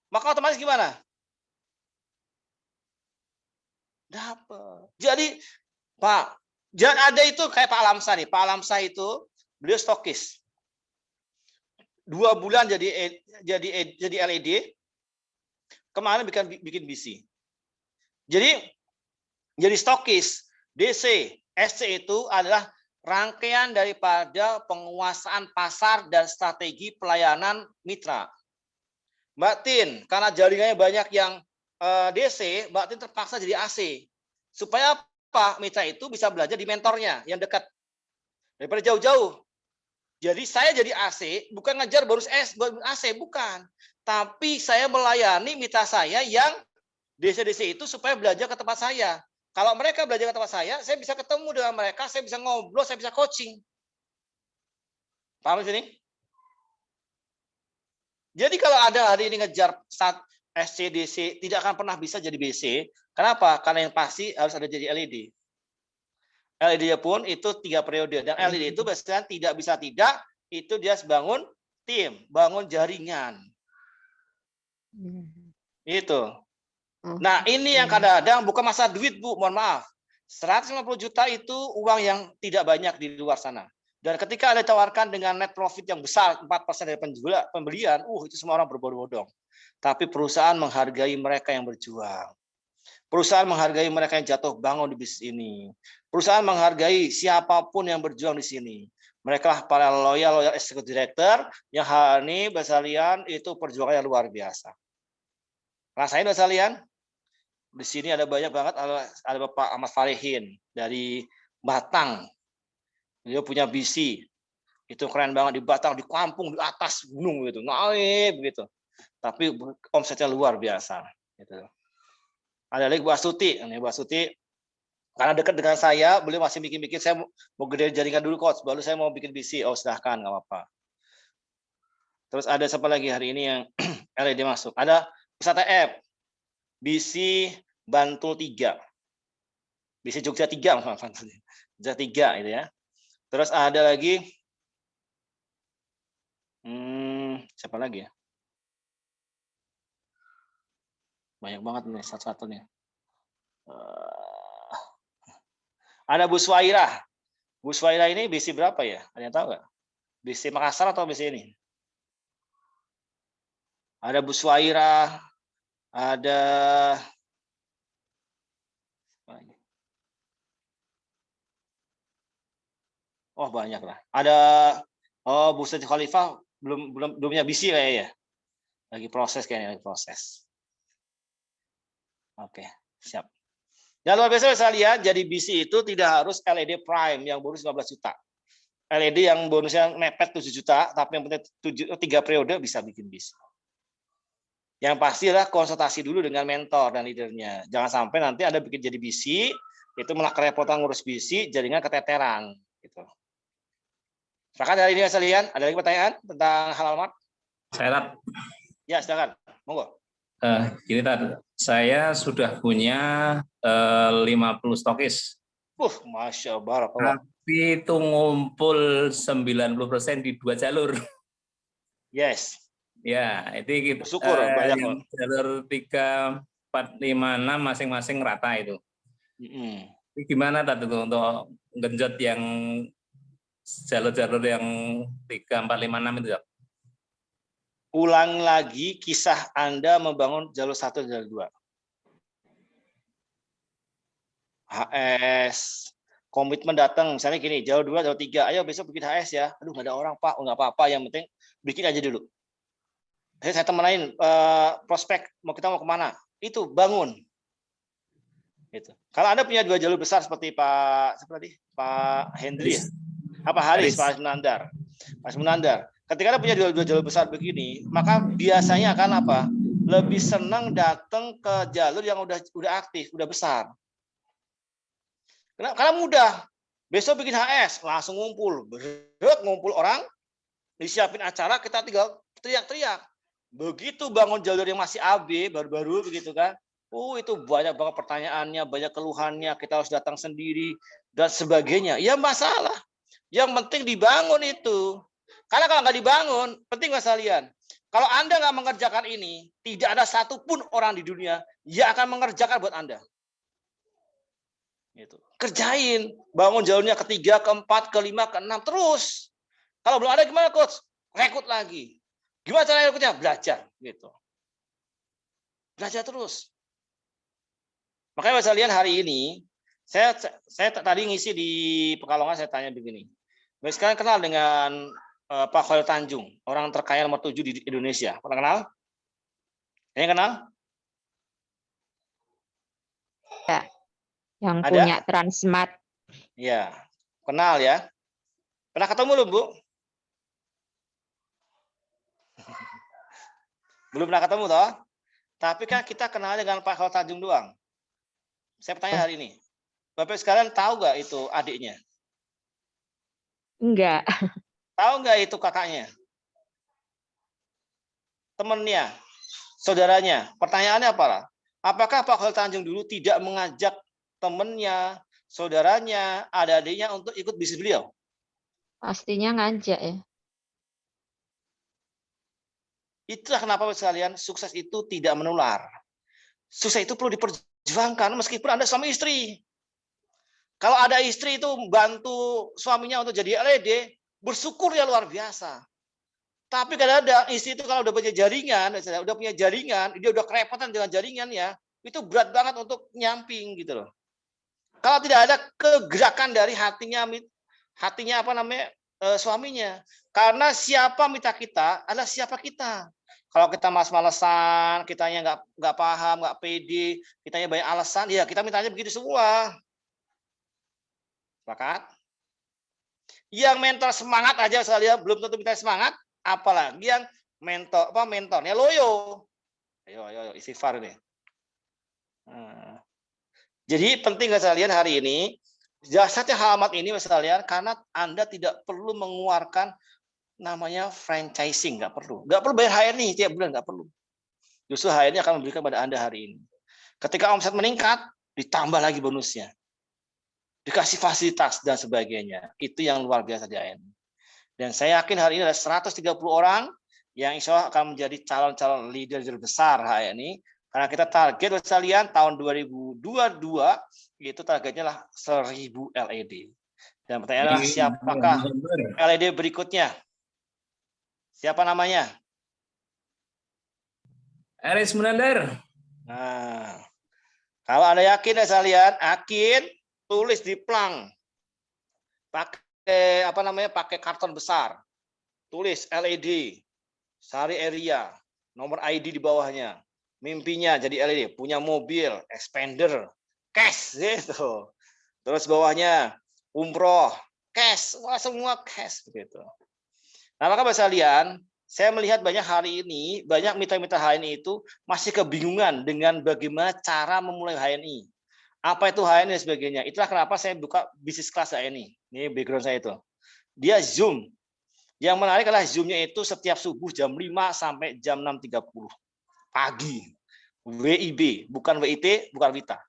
Maka otomatis gimana? Dapat. Jadi, Pak, jangan ada itu kayak Pak Alamsa nih. Pak Alamsa itu beliau stokis. 2 bulan jadi LED. Kemarin bikin BC. Jadi stokis DC, SC itu adalah rangkaian daripada penguasaan pasar dan strategi pelayanan mitra. Mbak Tin, karena jaringannya banyak yang DC, Mbak Tin terpaksa jadi AC. Supaya apa? Mitra itu bisa belajar di mentornya yang dekat. Daripada jauh-jauh. Jadi saya jadi AC, bukan ngejar bonus AC, bukan. Tapi saya melayani mitra saya yang DC-DC itu supaya belajar ke tempat saya. Kalau mereka belajar ke tempat saya bisa ketemu dengan mereka, saya bisa ngobrol, saya bisa coaching. Paham di sini? Jadi kalau ada hari ini ngejar SC-DC, tidak akan pernah bisa jadi BC. Kenapa? Karena yang pasti harus ada jadi LED. LED pun itu 3 periode. Dan LED itu biasanya tidak bisa tidak, itu dia bangun tim, bangun jaringan. Itu. Nah, ini yang kadang-kadang bukan masalah duit, Bu, mohon maaf. 150 juta itu uang yang tidak banyak di luar sana. Dan ketika Anda tawarkan dengan net profit yang besar, 4% dari pembelian, itu semua orang berbondong-bondong. Tapi perusahaan menghargai mereka yang berjuang. Perusahaan menghargai mereka yang jatuh bangun di bisnis ini. Perusahaan menghargai siapapun yang berjuang di sini. Mereka lah para loyal executive director yang hari ini Basalian itu perjuangannya luar biasa. Rasain Basalian? Di sini ada banyak banget, ada Bapak Ahmad Farihin dari Batang. Dia punya BC. Itu keren banget di Batang, di kampung, di atas gunung gitu. Naik begitu. Tapi omsetnya luar biasa gitu. Ada lagi Bu Astuti, ini Bu Astuti karena dekat dengan saya, beliau masih mikir-mikir saya mau gede jaringan dulu coach, baru saya mau bikin BC. Oh, silahkan, nggak apa-apa. Terus ada siapa lagi hari ini yang LED masuk? Ada Wisata App. BC Bantul 3. BC Jogja 3, Jogja 3 itu ya. Terus ada lagi siapa lagi ya? Banyak banget nih satu-satunya. Ada Bu Swaira. Bu Swaira ini BC berapa ya? Ada yang tahu nggak? BC Makassar atau BC ini? Ada Bu Swaira, ada banyak lah. Ada Bu Siti Khalifah belum punya BC kayaknya ya. Lagi proses kayaknya, lagi proses. Oke, siap. Dan luar biasa saya lihat, jadi BC itu tidak harus LED Prime yang bonus 15 juta. LED yang bonusnya mepet 7 juta, tapi yang penting 3 periode bisa bikin BC. Yang pasti adalah konsultasi dulu dengan mentor dan leadernya. Jangan sampai nanti Anda bikin jadi BC, itu malah kerepotan ngurus BC, jaringan keteteran. Gitu. Silakan dari ini saya lihat, ada lagi pertanyaan tentang halal mart? Saya Ya, silakan. Monggo. Gini, saya sudah punya 50 stokis Masya Allah. Tapi itu ngumpul 90% di 2 jalur. Yes. Ya, itu kita Syukur banyak yang jalur 3, 4, 5, 6 masing-masing rata itu. Ini gimana tadi tuh untuk genjot yang jalur-jalur yang 3, 4, 5, 6 itu? Ulang lagi kisah Anda membangun jalur 1 dan jalur 2. HS, komitmen datang, misalnya gini, jalur 2, jalur 3, ayo besok bikin HS ya. Aduh, nggak ada orang, Pak. Nggak apa-apa, yang penting bikin aja dulu. Saya temenin prospek, kita mau kemana? Itu, bangun. Gitu. Kalau Anda punya 2 jalur besar seperti Pak Hendri, ya? Pak Munandar. Ketika Anda punya 2 jalur besar begini, maka biasanya akan apa? Lebih senang datang ke jalur yang udah aktif, udah besar. Karena mudah. Besok bikin HS, langsung ngumpul orang, disiapin acara, kita tinggal teriak-teriak. Begitu bangun jalur yang masih AB, baru-baru begitu kan. Itu banyak banget pertanyaannya, banyak keluhannya, kita harus datang sendiri, dan sebagainya. Ya masalah. Yang penting dibangun itu. Karena kalau nggak dibangun, penting nggak sekalian. Kalau Anda nggak mengerjakan ini, tidak ada satupun orang di dunia yang akan mengerjakan buat Anda. Gitu. Kerjain, bangun jalurnya ke-3, ke-4, ke-5, ke-6 terus. Kalau belum ada gimana coach? Rekrut lagi. Gimana cara rekrutnya? Belajar gitu. Belajar terus. Makanya saya lihat hari ini, saya tadi ngisi di Pekalongan, saya tanya begini. Sekarang kenal dengan Pak Khairul Tanjung, orang terkaya nomor 7 di Indonesia. Pernah kenal? Yang kenal? Ya. Yang Ada? punya Transmart. Ya, kenal ya. Pernah ketemu belum, Bu? Belum pernah ketemu toh? Tapi kan kita kenal dengan Pak Khairul Tanjung doang. Saya bertanya hari ini. Bapak sekalian tahu nggak itu adiknya? Enggak. Tahu nggak itu kakaknya? Temennya? Saudaranya? Pertanyaannya apa? Apakah Pak Khairul Tanjung dulu tidak mengajak temennya, saudaranya, adik-adiknya untuk ikut bisnis beliau? Pastinya ngajak ya. Itulah kenapa sekalian sukses itu tidak menular. Sukses itu perlu diperjuangkan meskipun Anda suami istri. Kalau ada istri itu bantu suaminya untuk jadi LED, bersyukur ya luar biasa. Tapi kadang-kadang istri itu kalau udah punya jaringan, dia udah kerepotan dengan jaringannya, itu berat banget untuk nyamping gitu loh. Kalau tidak ada kegerakan dari hatinya suaminya. Karena siapa mitra kita adalah siapa kita. Kalau kita malas-malesan, kitanya nggak paham, nggak pede, kitanya banyak alasan, ya kita mintanya begitu semua. Sepakat? Yang mentor semangat aja saya belum tentu minta semangat, apalagi yang mentornya loyo. Ayo istighfar nih. Jadi penting sekalian hari ini jasanya halamat ini sekalian karena Anda tidak perlu mengeluarkan namanya franchising, nggak perlu bayar HRNI tiap bulan, nggak perlu. Justru HRNI akan memberikan pada Anda hari ini. Ketika omset meningkat, ditambah lagi bonusnya, dikasih fasilitas dan sebagainya. Itu yang luar biasa di HRNI. Dan saya yakin hari ini ada 130 orang yang insya Allah akan menjadi calon-calon leader besar HRNI. Karena kita target sekalian tahun 2022 itu targetnya lah 1000 LED. Dan pertanyaannya siapakah LED berikutnya? Siapa namanya? Aris Munandar. Nah, kalau Anda yakin ya sekalian, tulis di plang. Pakai pakai karton besar. Tulis LED, Sari area, nomor ID di bawahnya. Mimpinya jadi LED, punya mobil, expander, cash gitu. Terus bawahnya umroh, cash, semua cash begitu. Nah, maka Bapak sekalian, saya melihat banyak hari ini, banyak mitra-mitra HNI itu masih kebingungan dengan bagaimana cara memulai HNI. Apa itu HNI dan sebagainya. Itulah kenapa saya buka bisnis kelas HNI. Ini background saya itu. Dia Zoom. Yang menarik adalah Zoom-nya itu setiap subuh jam 5 sampai jam 6.30. Pagi. WIB, bukan WIT, bukan WITA.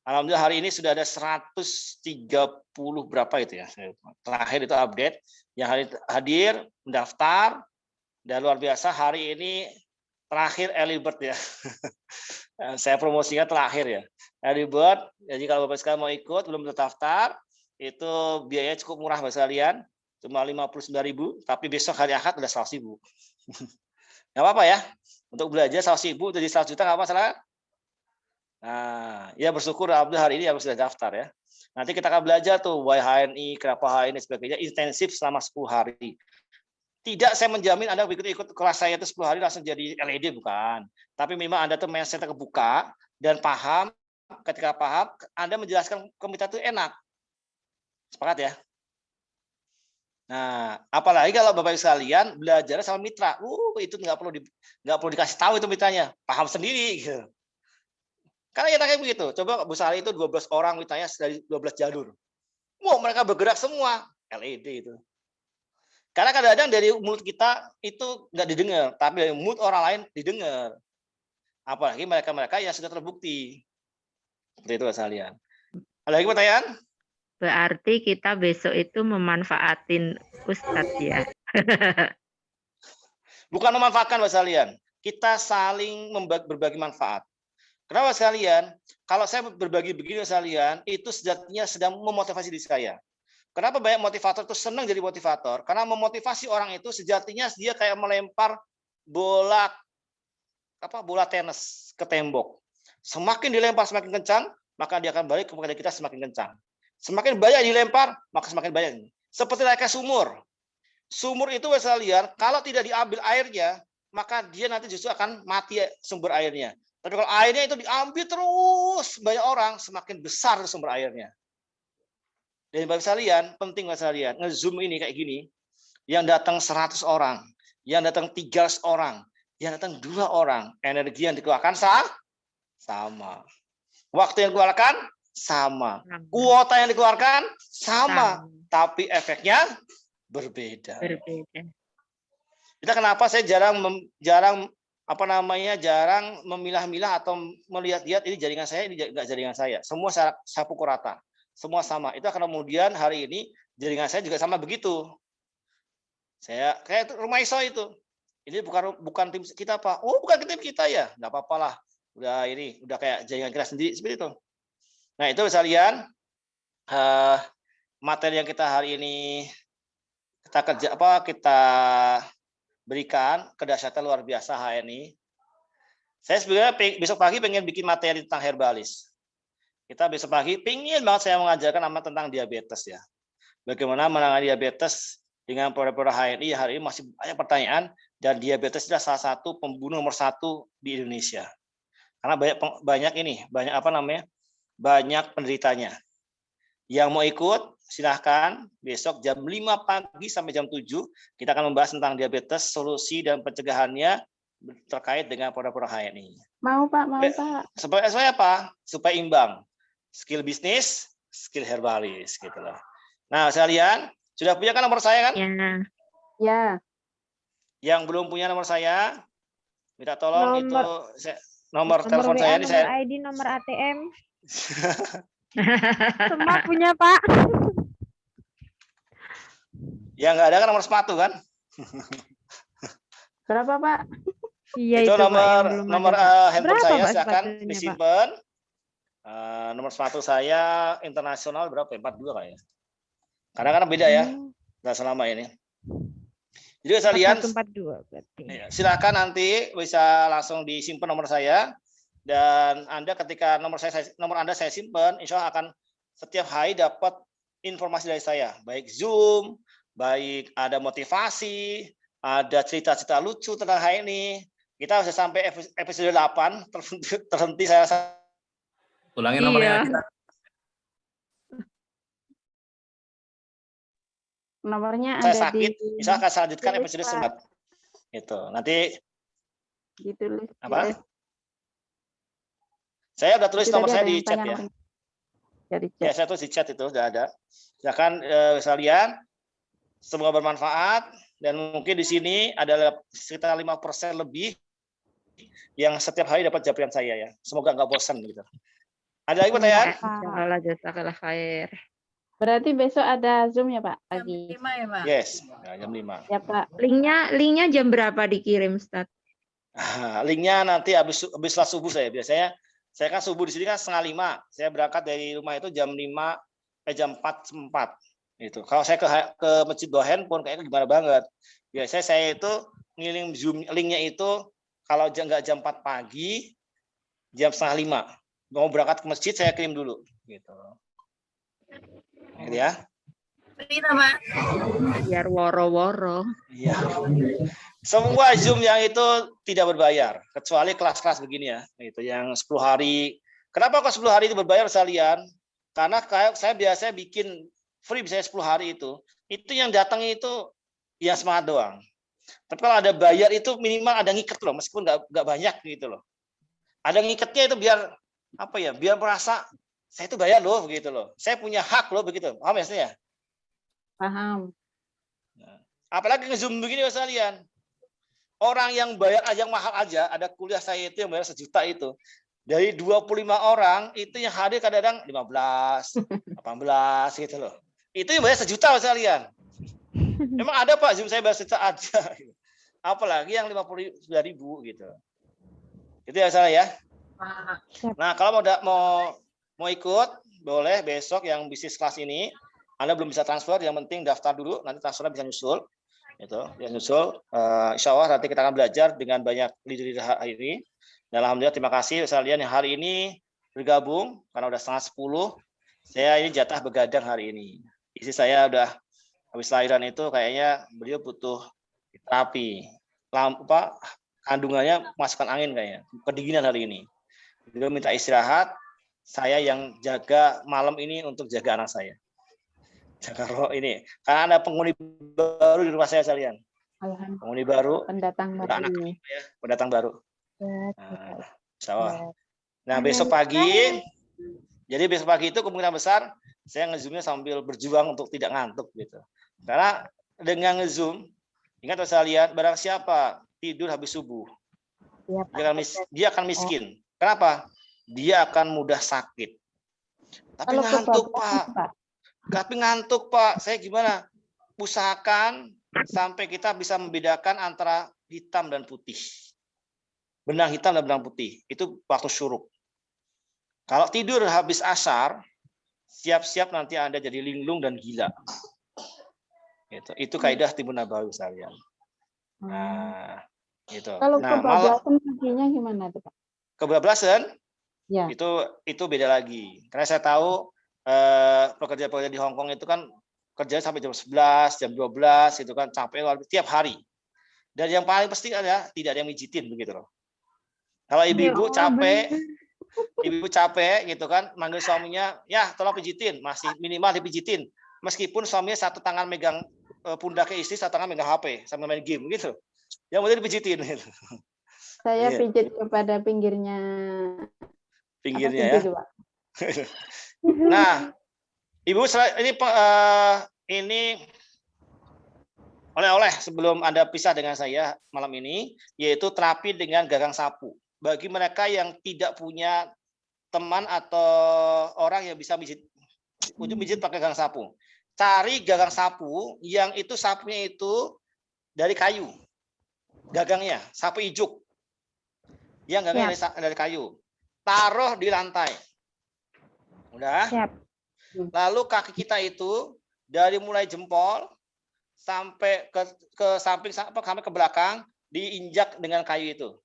Alhamdulillah hari ini sudah ada 130 berapa itu ya. Terakhir itu update. Yang hadir, mendaftar. Dan luar biasa hari ini terakhir early bird ya. Saya promosinya terakhir ya. Early bird, jadi kalau Bapak sekalian mau ikut, belum terdaftar, itu biayanya cukup murah Bapak sekalian. Cuma 59.000, tapi besok hari Ahad udah 100.000. Nggak apa-apa ya. Untuk belajar 100.000 jadi 100 juta nggak masalah. Nah, ya bersyukur Alhamdulillah hari ini sudah daftar ya. Nanti kita akan belajar tuh why HNI, kenapa HNI, sebagainya intensif selama 10 hari. Tidak saya menjamin Anda ikut kelas saya itu 10 hari langsung jadi LED, bukan. Tapi memang Anda tuh mindset kebuka dan paham. Ketika paham, Anda menjelaskan ke kita itu enak. Sepakat ya? Nah, apalagi kalau Bapak Ibu sekalian belajar sama mitra, itu nggak perlu dikasih tahu itu mitranya, paham sendiri. Gitu. Karena kita kayak begitu. Coba Bu Sari itu 12 orang mitranya dari 12 jalur. Wow, mereka bergerak semua LED itu. Karena kadang-kadang dari mulut kita itu nggak didengar, tapi dari mulut orang lain didengar. Apalagi mereka-mereka yang sudah terbukti. Seperti itu sekalian. Ada lagi pertanyaan? Berarti kita besok itu memanfaatin Ustadz ya. Bukan memanfaatkan Bapak sekalian. Kita saling berbagi manfaat. Kenapa sekalian? Kalau saya berbagi begini sekalian, itu sejatinya sedang memotivasi diri saya. Kenapa banyak motivator itu senang jadi motivator? Karena memotivasi orang itu sejatinya dia kayak melempar bola tenis ke tembok. Semakin dilempar semakin kencang, maka dia akan balik kepada kita semakin kencang. Semakin banyak dilempar, maka semakin banyak. Seperti layaknya sumur. Sumur itu sekalian, kalau tidak diambil airnya, maka dia nanti justru akan mati sumber airnya. Tapi kalau airnya itu diambil terus banyak orang, semakin besar sumber airnya. Dan Bapak sekalian, penting Bapak sekalian, nge-zoom ini kayak gini, yang datang 100 orang, yang datang 300 orang, yang datang 2 orang, energi yang dikeluarkan sama. Waktu yang dikeluarkan sama. Kuota yang dikeluarkan sama. Tapi efeknya berbeda. Kita kenapa saya jarang memilah-milah atau melihat-lihat ini jaringan saya, ini enggak jaringan saya. Semua saya pukul rata. Semua sama. Itu akan kemudian hari ini jaringan saya juga sama begitu. Saya kayak rumah ISO itu. Ini bukan tim kita Pak. Oh, bukan tim kita ya. Enggak apa-apalah. Udah kayak jaringan kita sendiri seperti itu. Nah, itu sekalian materi yang kita hari ini kita berikan kedahsyatan luar biasa HNI. Saya sebenarnya besok pagi pengen bikin materi tentang herbalis. Kita besok pagi pengen banget saya mengajarkan tentang diabetes ya. Bagaimana menangani diabetes dengan produk-produk HNI hari ini masih banyak pertanyaan dan diabetes adalah salah satu pembunuh nomor 1 di Indonesia. Karena banyak penderitanya. Yang mau ikut silahkan besok jam 5 pagi sampai jam 7 kita akan membahas tentang diabetes, solusi dan pencegahannya terkait dengan produk-produk HNI. Mau Pak, mau Pak. Supaya apa? Supaya imbang. Skill bisnis, skill herbalis gitu loh. Nah, sekalian, sudah punya kan nomor saya kan? Ya. Yang belum punya nomor saya, minta tolong nomor telepon WA, saya ini nomor ID, nomor ATM. Semua punya Pak. Yang nggak ada kan nomor sepatu kan? Berapa Pak? Iya itu Pak, nomor handphone berapa, saya Pak, silakan sepatunya, disimpan. Nomor sepatu saya internasional berapa? 42 kayaknya. Karena kan beda ya. Nggak selama ini. Jadi sekalian, 4142 berarti. silakan nanti bisa langsung disimpan nomor saya. Dan Anda ketika nomor Anda saya simpan, insya Allah akan setiap hari dapat informasi dari saya. Baik Zoom, baik ada motivasi, ada cerita-cerita lucu tentang HNI. Kita sudah sampai episode 8, terhenti saya. Ulangi nomornya. Nomornya saya ada sakit, di bisa akan selanjutkan episode Pak. 9. Itu. Nanti ditulis. apa? Saya udah tulis nomor saya di chat ya. Ya, saya tulis di chat itu sudah ada. Silakan sekalian, semoga bermanfaat dan mungkin di sini ada sekitar 5% lebih yang setiap hari dapat jawaban saya ya. Semoga nggak bosan gitu. Ada lagi pertanyaan? Jazakallah, jazakallah khair. Berarti besok ada Zoom ya Pak? Pagi. Yes, ya, jam 5. Ya Pak. Linknya jam berapa dikirim, Ustaz? Linknya nanti habis sholat subuh saya. Biasanya saya kan subuh di sini kan 4:30. Saya berangkat dari rumah itu jam 4:04. Itu. Kalau saya ke masjid bawa handphone kayaknya gimana banget. Biasanya saya itu ngirim Zoom linknya itu kalau nggak jam 4 pagi, jam 4:30. Mau berangkat ke masjid saya kirim dulu. Gitu. Gitu ya. Biar woro-woro. Iya. Semua Zoom yang itu tidak berbayar, kecuali kelas-kelas begini ya, itu yang 10 hari. Kenapa kok 10 hari itu berbayar sekalian? Karena kayak saya biasanya bikin free bisa 10 hari itu yang datang itu ya semangat doang. Tapi kalau ada bayar itu minimal ada ngiket loh, meskipun nggak banyak gitu loh. Ada ngiketnya itu biar apa ya? Biar merasa saya itu bayar loh begitu loh. Saya punya hak loh begitu. Paham ya saya? Paham. Apalagi nge-Zoom begini Mas kalian. Orang yang bayar yang mahal aja, ada kuliah saya itu yang bayar 1 juta itu. Dari 25 orang, itu yang hadir kadang-kadang 15, 18 gitu loh. Itu yang bayar 1 juta Mas kalian. Memang ada Pak, Zoom saya bayar 1 juta aja. Apalagi yang 59.000 gitu. Itu ya saya ya. Nah, kalau mau ikut, boleh besok yang bisnis kelas ini. Anda belum bisa transfer, yang penting daftar dulu, nanti transfernya bisa nyusul. Itu, ya nyusul. Insya Allah nanti kita akan belajar dengan banyak leader hari ini. Dan alhamdulillah terima kasih sekalian yang hari ini bergabung karena udah 9:30. Saya ini jatah begadang hari ini. Istri saya udah habis lahiran itu kayaknya beliau butuh terapi. Kandungannya masukkan angin kayaknya, kedinginan hari ini. Beliau minta istirahat. Saya yang jaga malam ini untuk jaga anak saya. Jaga roh ini. Karena ada penghuni baru di rumah saya sekalian. Penghuni baru. Pendatang baru. Anak ya, pendatang baru. Nah, besok pagi. Jadi besok pagi itu kemungkinan besar saya nge-zoomnya sambil berjuang untuk tidak ngantuk gitu. Karena dengan nge-zoom, ingat sekalian, barang siapa tidur habis subuh, dia akan miskin. Kenapa? Dia akan mudah sakit. Tapi ngantuk Pak. Tapi ngantuk Pak, saya gimana? Usahakan sampai kita bisa membedakan antara hitam dan putih. Benang hitam dan benang putih. Itu waktu syuruk. Kalau tidur habis asar, siap-siap nanti Anda jadi linglung dan gila. Itu kaidah Timbun Nabawi sekalian. Nah, itu. Kalau nah, kebablasan paginya gimana tuh Pak? Kebablasan? Ya. Itu beda lagi. Karena saya tahu pekerja-pekerja di Hong Kong itu kan kerja sampai jam 11, jam 12 itu kan capek tiap hari. Dan yang paling pasti adalah tidak ada yang mijitin begitu loh. Kalau ibu-ibu capek, gitu kan, manggil suaminya, ya tolong pijitin, masih minimal dipijitin. Meskipun suaminya satu tangan megang pundaknya istri, satu tangan megang HP sambil main game gitu. Yang penting dipijitin gitu. Saya pijit kepada pinggirnya. Ya. Nah, Ibu ini oleh-oleh sebelum Anda pisah dengan saya malam ini, yaitu terapi dengan gagang sapu. Bagi mereka yang tidak punya teman atau orang yang bisa mijit pakai gagang sapu. Cari gagang sapu yang itu sapunya itu dari kayu. Gagangnya, sapu ijuk. Yang gagangnya dari kayu. Taruh di lantai. Udah. Siap. Lalu kaki kita itu dari mulai jempol sampai ke samping sampai ke belakang diinjak dengan kayu itu.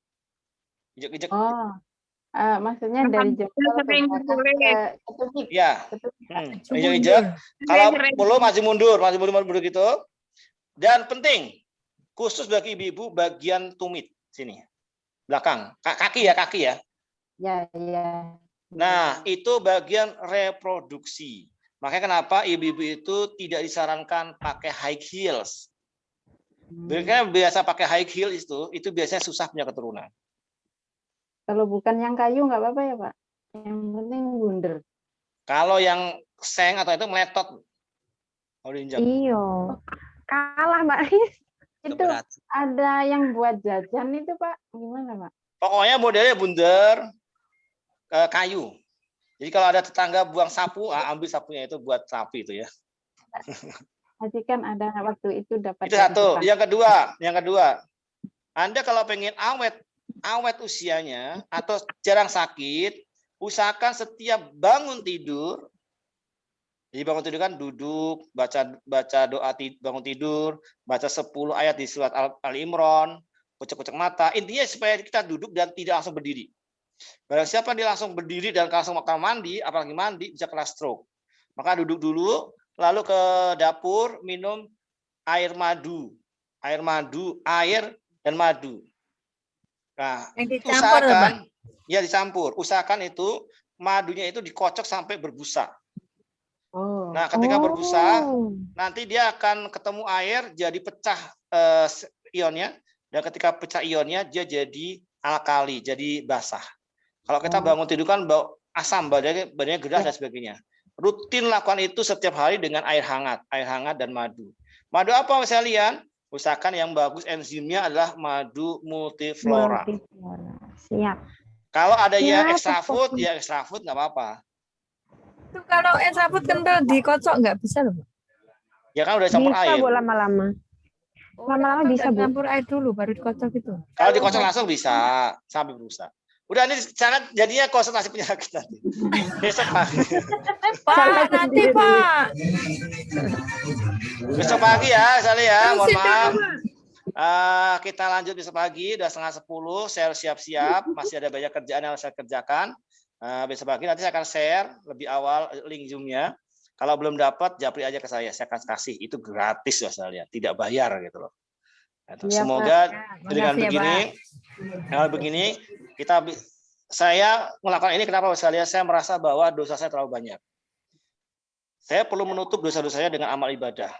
Injak. Oh. Maksudnya dari jempol ke tepik. Ya. Injak. Kalau perlu maju mundur gitu. Dan penting khusus bagi ibu-ibu bagian tumit sini. Belakang. Kaki ya. Ya. Nah, itu bagian reproduksi. Makanya kenapa ibu-ibu itu tidak disarankan pakai high heels. Mereka biasa pakai high heels itu biasanya susah punya keturunan. Kalau bukan yang kayu nggak apa-apa ya Pak? Yang penting bundar. Kalau yang seng atau itu meletot. Kalau diinjak. Iyo. Kalah Mbak Ris. Itu ada yang buat jajan itu Pak. Gimana Pak? Pokoknya modelnya bundar kayu. Jadi kalau ada tetangga buang sapu, ambil sapunya itu buat sapi itu ya. Haji kan ada waktu itu dapat Itu dari satu. tetangga. Yang kedua, Anda kalau pengen awet usianya atau jarang sakit, usahakan setiap bangun tidur. Jadi bangun tidur kan duduk, baca doa bangun tidur, baca 10 ayat di surat Al-Imran, kucek-kucek mata. Intinya supaya kita duduk dan tidak langsung berdiri. Barang siapa dia langsung berdiri dan langsung makan mandi, apalagi mandi, bisa kena stroke. Maka duduk dulu, lalu ke dapur minum air dan madu. Nah, usahakan ya dicampur. Usahakan itu madunya itu dikocok sampai berbusa. Nah, ketika berbusa, nanti dia akan ketemu air, jadi pecah ionnya, dan ketika pecah ionnya, dia jadi alkali, jadi basah. Kalau kita bangun tidur kan bau asam, badannya gerah dan sebagainya. Rutin lakukan itu setiap hari dengan air hangat dan madu. Madu apa sekalian? Usahakan yang bagus enzimnya adalah madu multiflora. Siap. Kalau ada yang Ya, extra food, ya extra food nggak apa-apa. Itu kalau extra food kental dikocok nggak bisa loh, Bu? Ya kan udah campur Bisa, air. Bu, lama-lama. Lama-lama bisa, Bu. Campur air dulu baru dikocok gitu. Kalau dikocok langsung bisa sampai berusaha. Udah ini sangat jadinya konsultasi penyakit nanti. Besok pagi. Pak, nanti Pak. Besok pagi ya, Sally ya. Mohon Terusin maaf. dulu, Kita lanjut besok pagi, udah 9:30. Saya siap-siap. Masih ada banyak kerjaan yang harus saya kerjakan. Besok pagi nanti saya akan share lebih awal link Zoom-nya. Kalau belum dapat, japri aja ke saya akan kasih. Itu gratis ya, Sally ya. Tidak bayar gitu loh. Semoga dengan begini saya melakukan ini kenapa saya merasa bahwa dosa saya terlalu banyak. Saya perlu menutup dosa-dosanya dengan amal ibadah.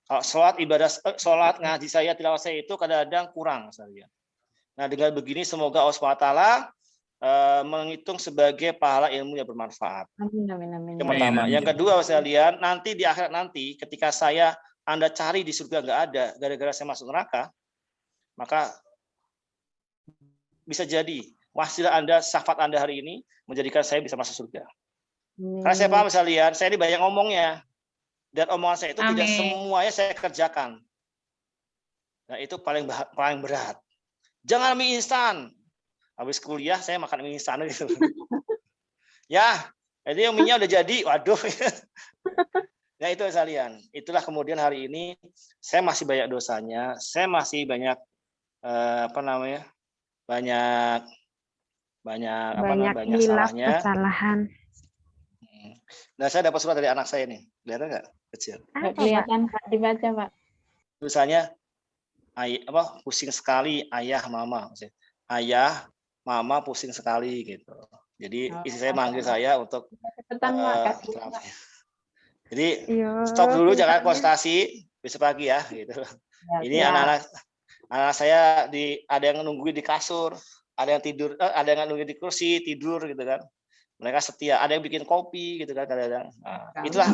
Kalau sholat ngaji saya tilawah saya itu kadang-kadang kurang saya. Nah, dengan begini semoga Allah SWT menghitung sebagai pahala ilmu yang bermanfaat. Amin. Yang pertama, yang kedua saya lihat nanti di akhirat nanti ketika Anda cari di surga nggak ada gara-gara saya masuk neraka, maka bisa jadi wasilah Anda, syafaat Anda hari ini menjadikan saya bisa masuk surga. Karena saya paham sekalian, saya ini banyak ngomongnya dan omongan saya itu tidak semuanya saya kerjakan. Nah, itu paling berat. Jangan mie instan. Habis kuliah saya makan mie instan gitu. Ya, jadi yang mie-nya udah jadi. Waduh. Nah, itu sekalian. Itulah kemudian hari ini saya masih banyak dosanya, saya masih banyak banyak salahnya. Kesalahan. Nah, saya dapat surat dari anak saya nih. Kelihatan nggak? Kecil. Nggak kelihatan, Pak. Dibaca, Pak. Tulisannya pusing sekali ayah mama. Ayah mama pusing sekali gitu. Jadi istri saya manggil saya untuk jadi stop dulu, jangan konsultasi, besok pagi ya gitu. Ini anak-anak saya ada yang nungguin di kasur, ada yang tidur, ada yang nungguin di kursi tidur gitu kan. Mereka setia, ada yang bikin kopi gitu kan kadang-kadang. Nah, itulah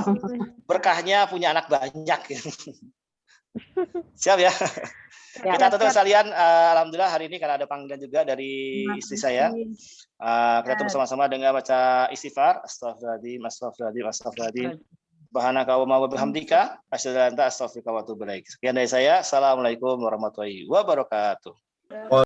berkahnya punya anak banyak gitu. Siap ya. Kita tutup sekalian, alhamdulillah hari ini karena ada panggilan juga dari istri saya. Kita tutup sama-sama dengan baca istighfar. Astagfirullahaladzim. Subhanaka wa bihamdika asyhadu an la ilaha illa anta astaghfiruka wa atubu ilaik. Sekian dari saya. Assalamualaikum warahmatullahi wabarakatuh.